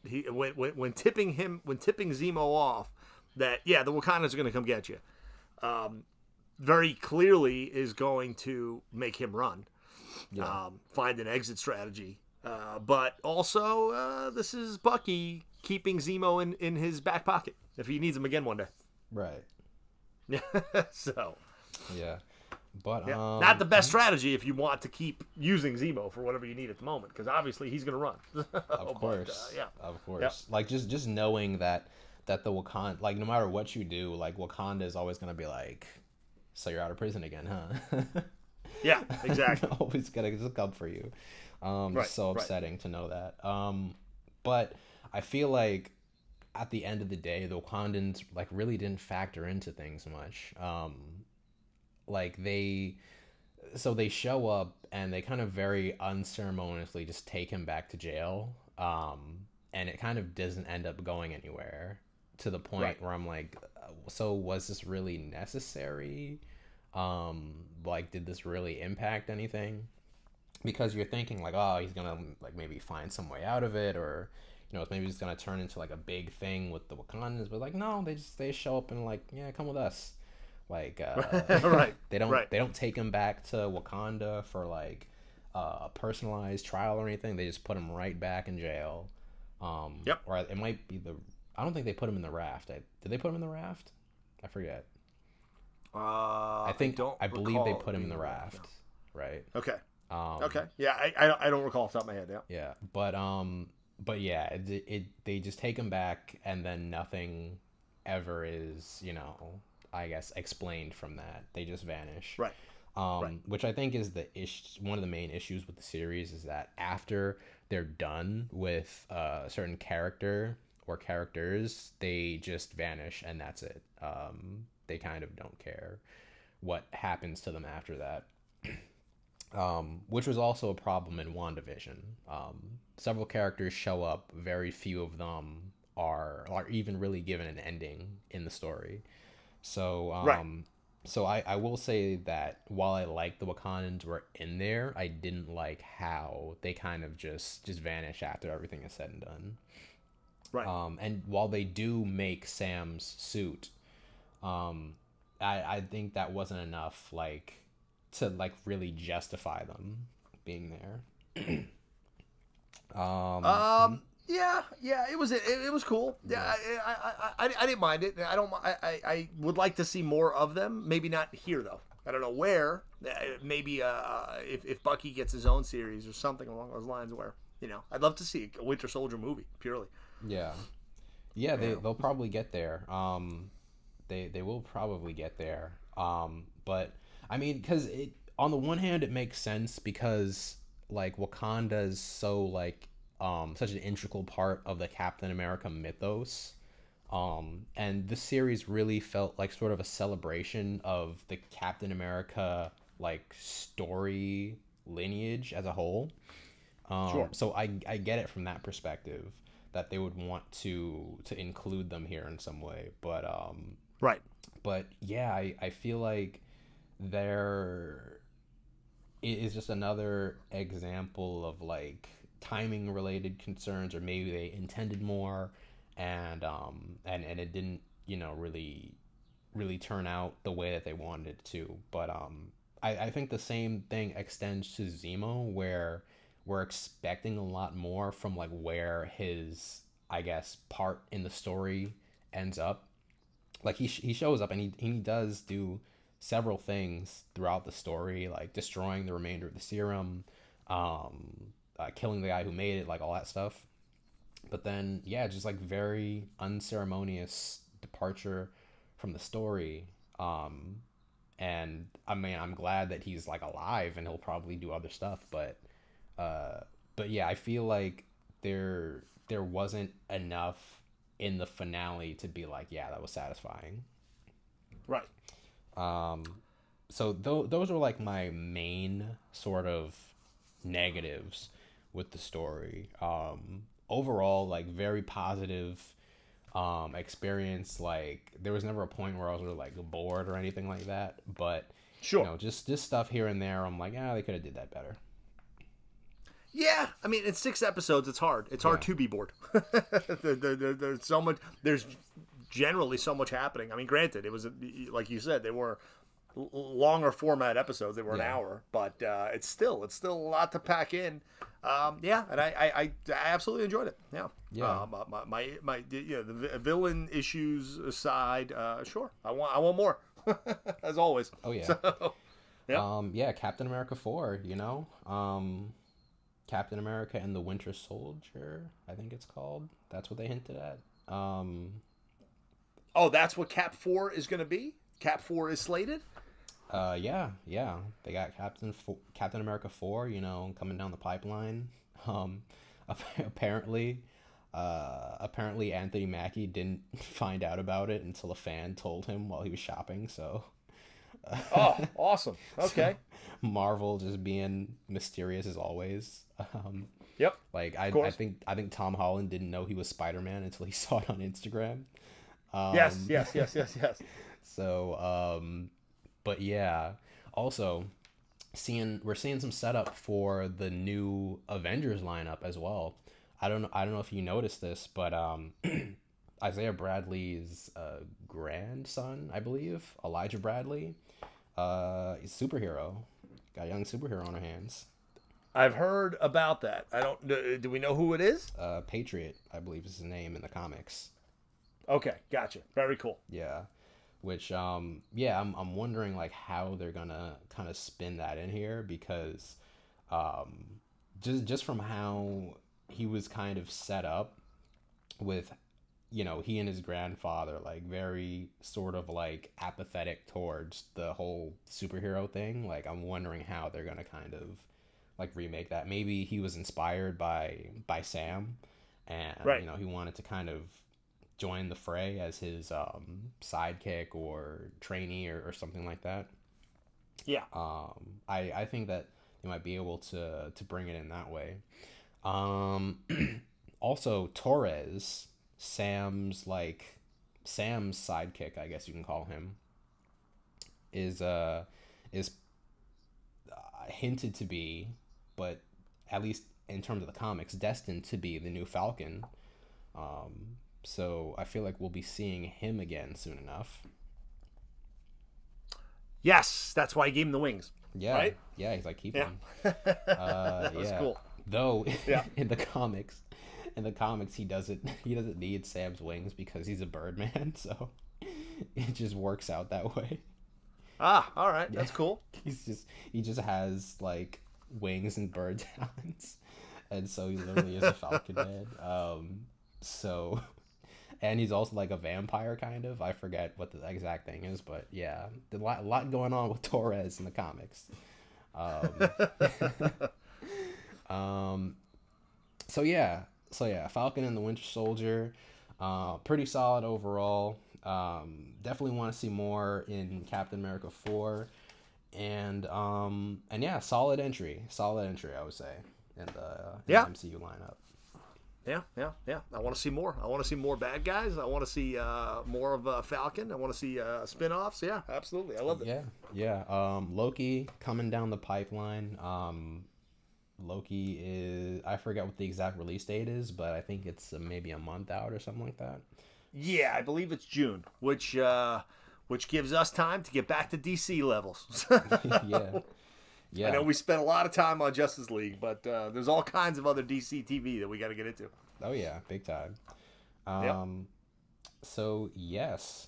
he when tipping Zemo off, that the Wakandans are going to come get you. Very clearly is going to make him run, find an exit strategy. But also, this is Bucky keeping Zemo in his back pocket if he needs him again one day. Right. Yeah. So. Yeah. But not the best strategy if you want to keep using Zemo for whatever you need at the moment, because obviously he's going to run. Of course. But, Of course. Yep. Like just knowing that the Wakanda, like no matter what you do, like Wakanda is always going to be like, so you're out of prison again, huh? Yeah, exactly. Always gonna just come for you. So upsetting to know that. But I feel like at the end of the day, the Wakandans like really didn't factor into things much. Like they show up and they kind of very unceremoniously just take him back to jail. And it kind of doesn't end up going anywhere, to the point where I'm like, so was this really necessary? Like, did this really impact anything? Because you're thinking like, oh, he's gonna like maybe find some way out of it, or maybe it's gonna turn into like a big thing with the Wakandans. But like, no, they show up and like, yeah, come with us. Like, they don't take him back to Wakanda for like a personalized trial or anything. They just put him right back in jail. Or it might be I don't think they put him in the raft. Did they put him in the raft? I forget. I believe they put him in the raft. Right. Okay. Okay. Yeah, I don't recall off the top of my head. Yeah. Yeah, but yeah, they just take him back, and then nothing ever is, I guess, explained from that. They just vanish. Right. Which I think is one of the main issues with the series, is that after they're done with a certain character or characters, they just vanish, and that's it. They kind of don't care what happens to them after that. Which was also a problem in WandaVision. Several characters show up, very few of them are even really given an ending in the story. So so I will say that while I like the Wakandans were in there, I didn't like how they kind of just vanish after everything is said and done. Right. And while they do make Sam's suit, I think that wasn't enough, like, to like really justify them being there. Yeah, it was cool. Yeah, I didn't mind it. I would like to see more of them. Maybe not here though. I don't know where. Maybe if Bucky gets his own series or something along those lines, where I'd love to see a Winter Soldier movie purely. Yeah. They'll probably get there. They will probably get there. But I mean, because on the one hand it makes sense, because like Wakanda is so like such an integral part of the Captain America mythos. And this series really felt like sort of a celebration of the Captain America like story lineage as a whole. Sure. So I get it from that perspective that they would want to include them here in some way. Right. But yeah, I feel like there is just another example of like timing related concerns, or maybe they intended more and it didn't, really turn out the way that they wanted it to. But I think the same thing extends to Zemo, where we're expecting a lot more from like where his, I guess, part in the story ends up. Like he shows up and he does do several things throughout the story, like destroying the remainder of the serum, killing the guy who made it, like all that stuff. But then, yeah, just like very unceremonious departure from the story. And I mean, I'm glad that he's like alive and he'll probably do other stuff. But yeah, I feel like there wasn't enough in the finale to be like, yeah, that was satisfying. Right. So those are like my main sort of negatives with the story. Overall, like very positive experience. Like there was never a point where I was really like bored or anything like that. But sure, just stuff here and there. I'm like, they could have did that better. Yeah, I mean, it's 6 episodes. It's hard. It's hard to be bored. There's so much. There's generally so much happening. I mean, granted, it was like you said, they were longer format episodes. They were an hour, but it's still a lot to pack in. And I absolutely enjoyed it. Yeah. The villain issues aside, sure, I want more, as always. Oh yeah. So, Captain America 4. Captain America and the Winter Soldier, I think it's called. That's what they hinted at. That's what Cap 4 is going to be? Cap 4 is slated? Yeah. They got Captain America 4, coming down the pipeline. Apparently Anthony Mackie didn't find out about it until a fan told him while he was shopping, so... Oh, awesome. Okay. So Marvel just being mysterious as always. Yep. Like I think Tom Holland didn't know he was Spider-Man until he saw it on Instagram. Yes. So, but yeah. Also, we're seeing some setup for the new Avengers lineup as well. I don't know if you noticed this, but Isaiah Bradley's grandson, I believe, Elijah Bradley, is a superhero. Got a young superhero on our hands. I've heard about that. I don't. Do we know who it is? Patriot, I believe, is his name in the comics. Okay, gotcha. Very cool. Yeah, which I'm wondering like how they're gonna kind of spin that in here, because just from how he was kind of set up with, he and his grandfather, like very sort of like apathetic towards the whole superhero thing. Like I'm wondering how they're gonna kind of like remake that. Maybe he was inspired by Sam, and right. He wanted to kind of join the fray as his sidekick or trainee or something like that. Yeah. I think that they might be able to bring it in that way. Also Torres, Sam's sidekick, I guess you can call him, is hinted to be, but at least in terms of the comics, destined to be the new Falcon. So I feel like we'll be seeing him again soon enough. Yes, that's why he gave him the wings. Yeah, right? Yeah, he's like, keep him. That's cool. Though in the comics, he doesn't need Sam's wings because he's a Birdman, so it just works out that way. Ah, all right, that's cool. He just has like wings and bird talents, and so he literally is a Falcon man. And he's also like a vampire kind of. I forget what the exact thing is, but yeah, a lot going on with Torres in the comics. So yeah, Falcon and the Winter Soldier, pretty solid overall. Definitely want to see more in Captain America 4, and yeah, solid entry I would say in the Yeah, MCU lineup. yeah. I want to see more. I want to see more bad guys. I want to see more of Falcon. I want to see spin-offs. Yeah, absolutely. I love it. Yeah. Loki coming down the pipeline. Loki is, I forget what the exact release date is, but I think it's maybe a month out or something like that. Yeah, I believe it's June, which gives us time to get back to DC levels. Yeah. I know Yeah. we spent a lot of time on Justice League, but there's all kinds of other DC TV that we got to get into. Oh yeah, big time. Yep. So yes,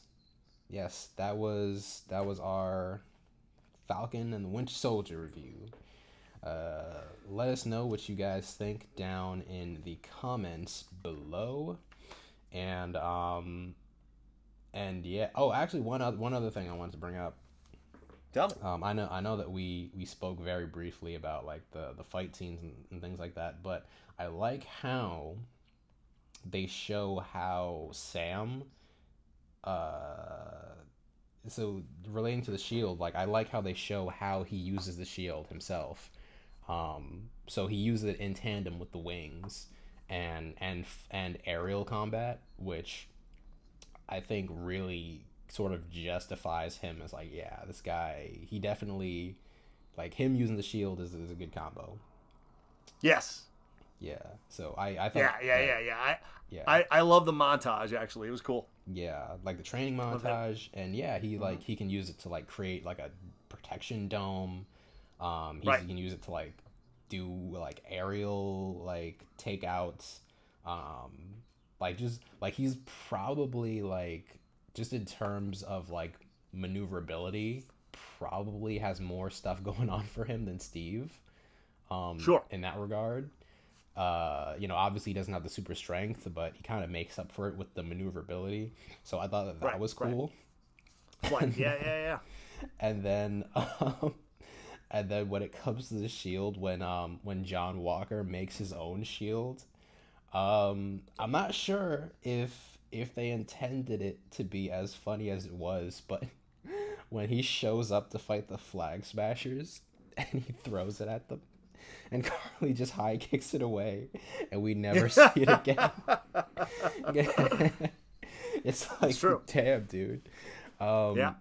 that was our Falcon and the Winter Soldier review. Let us know what you guys think down in the comments below, and yeah. Oh, actually, one other thing I wanted to bring up. Tell me. I know that we spoke very briefly about like the fight scenes and things like that, but I like how they show how Sam, uh so relating to the shield, like I like how they show how he uses the shield himself. So he uses it in tandem with the wings and aerial combat, which I think really sort of justifies him as like, yeah, this guy, he definitely, like him using the shield is a good combo. Yes. Yeah. So I thought Yeah. yeah. I love the montage. Actually, it was cool. Yeah, like the training Love him. montage, and yeah, he can use it to like create like a protection dome. He Right. can use it to like do like aerial like takeouts. Like just like he's probably like just in terms of like maneuverability, probably has more stuff going on for him than Steve. Sure. In that regard. Obviously he doesn't have the super strength, but he kind of makes up for it with the maneuverability. So I thought that Right, was right. cool. Like, yeah. And then, and then when it comes to the shield, when John Walker makes his own shield, I'm not sure if they intended it to be as funny as it was, but when he shows up to fight the Flag Smashers and he throws it at them, and Carly just high kicks it away, and we never see it again. It's like, true. damn, dude. Yeah.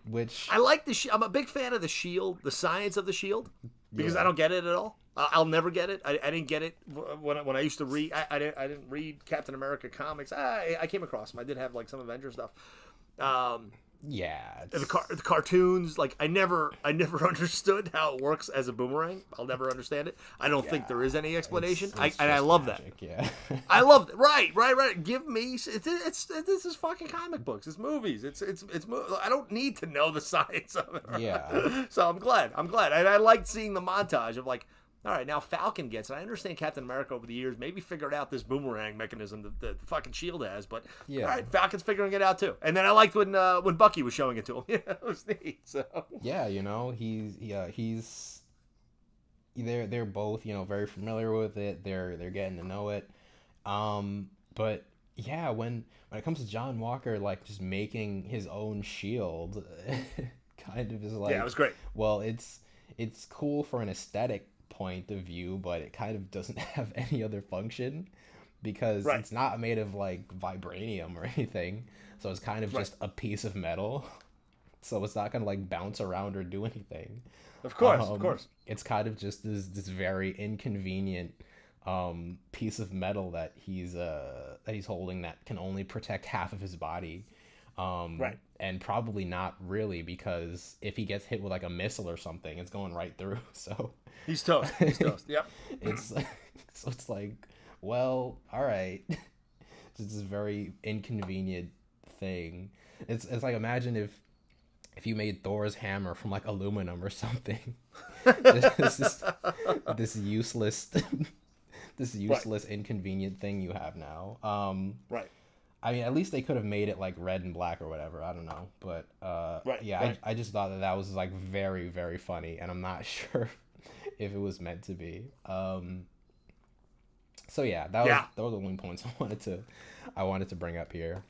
Which I like I'm a big fan of the shield, the science of the shield, because Yeah. I don't get it at all. I'll never get it. I didn't get it when I used to read. I didn't read Captain America comics. I came across them. I did have like some Avenger stuff. yeah, The cartoons, like I never understood how it works as a boomerang. I'll never understand it. I don't think there is any explanation. it's And I just love magic, that. Yeah. I love it. Right. Give me it's this is fucking comic books. It's movies. It's I don't need to know the science of it. Yeah. So I'm glad. And I liked seeing the montage of like, all right, now Falcon gets it. I understand Captain America over the years maybe figured out this boomerang mechanism that the fucking shield has, but Yeah. all right, Falcon's figuring it out too. And then I liked when Bucky was showing it to him. Yeah, it was neat. So Yeah, he's they're both, very familiar with it. They're getting to know it. But yeah, when it comes to John Walker like just making his own shield, kind of is like, yeah, it was great. well, it's cool for an aesthetic point of view, but it kind of doesn't have any other function because Right. it's not made of like vibranium or anything. So it's kind of just a piece of metal. So it's not gonna like bounce around or do anything. Of course. It's kind of just this very inconvenient piece of metal that he's holding that can only protect half of his body. Right. And probably not really, because if he gets hit with like a missile or something, it's going right through. So He's toast. Yep. it's so it's like, well, all right. It's this very inconvenient thing. It's like, imagine if you made Thor's hammer from like aluminum or something. this useless inconvenient thing you have now. Right. I mean, at least they could have made it like red and black or whatever. I don't know, but yeah, right. I just thought that was like very, very funny, and I'm not sure if it was meant to be. So yeah, those are the only points I wanted to bring up here.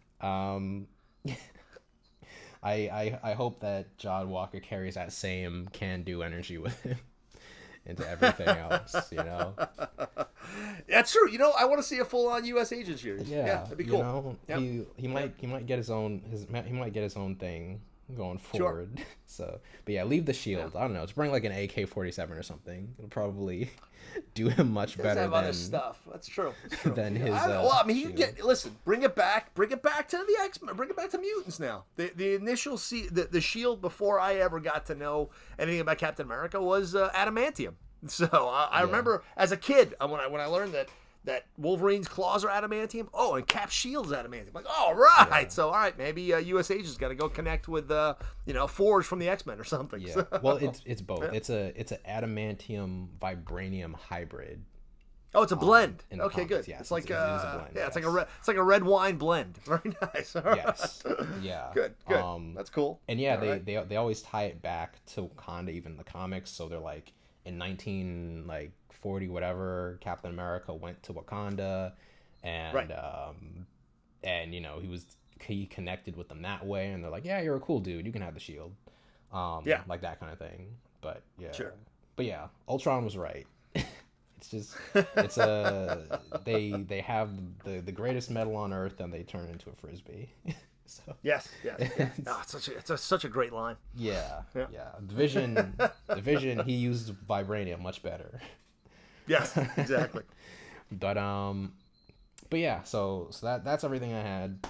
I hope that John Walker carries that same can-do energy with him into everything else, you know. That's true. You know, I want to see a full-on U.S. Agent series. Yeah, that'd be cool. You know, yep. he might get his own thing going forward. Sure. So, but yeah, leave the shield. I don't know. Just bring like an AK-47 or something. It'll probably do him much better than other stuff. That's true. Than his. Well, I mean, he can get. Listen, bring it back to the X-Men. Bring it back to mutants now. The initial the shield before I ever got to know anything about Captain America was adamantium. So I remember as a kid when I learned that Wolverine's claws are adamantium. Oh, and Cap's shield's adamantium. Like, all right. Yeah. So, all right, maybe U.S. Agent's got to go connect with, Forge from the X-Men or something. Yeah. Well, it's both. Yeah. It's an adamantium vibranium hybrid. Oh, it's a blend. Okay, comics. good. Yes, it's like it is a blend. Yeah, yes. It's like a red wine blend. Very nice. All yes. Right. Yeah. Good. That's cool. And yeah, they always tie it back to Wakanda, even in the comics. So they're like in 1940 whatever, Captain America went to Wakanda, and right. And he connected with them that way, and they're like, yeah, you're a cool dude, you can have the shield, like that kind of thing. But yeah, sure. But yeah, Ultron was right. It's they have the greatest metal on Earth, and they turn it into a frisbee. So. Yes. No, it's such a great line. Yeah. Division, he used vibranium much better. Yes, exactly. But yeah, so that's everything I had.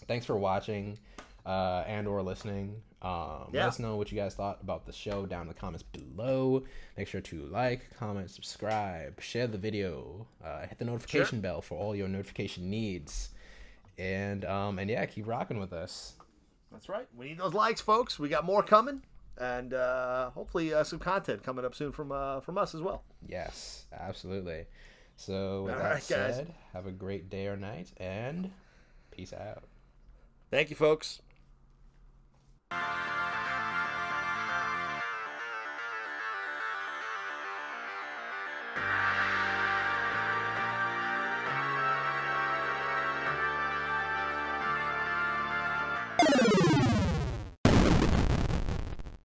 Thanks for watching, and or listening. Let us know what you guys thought about the show down in the comments below. Make sure to like, comment, subscribe, share the video, hit the notification bell for all your notification needs. And yeah, keep rocking with us. That's right. We need those likes, folks. We got more coming, and hopefully some content coming up soon from us as well. Yes, absolutely. So with that said, guys, have a great day or night, and peace out. Thank you, folks.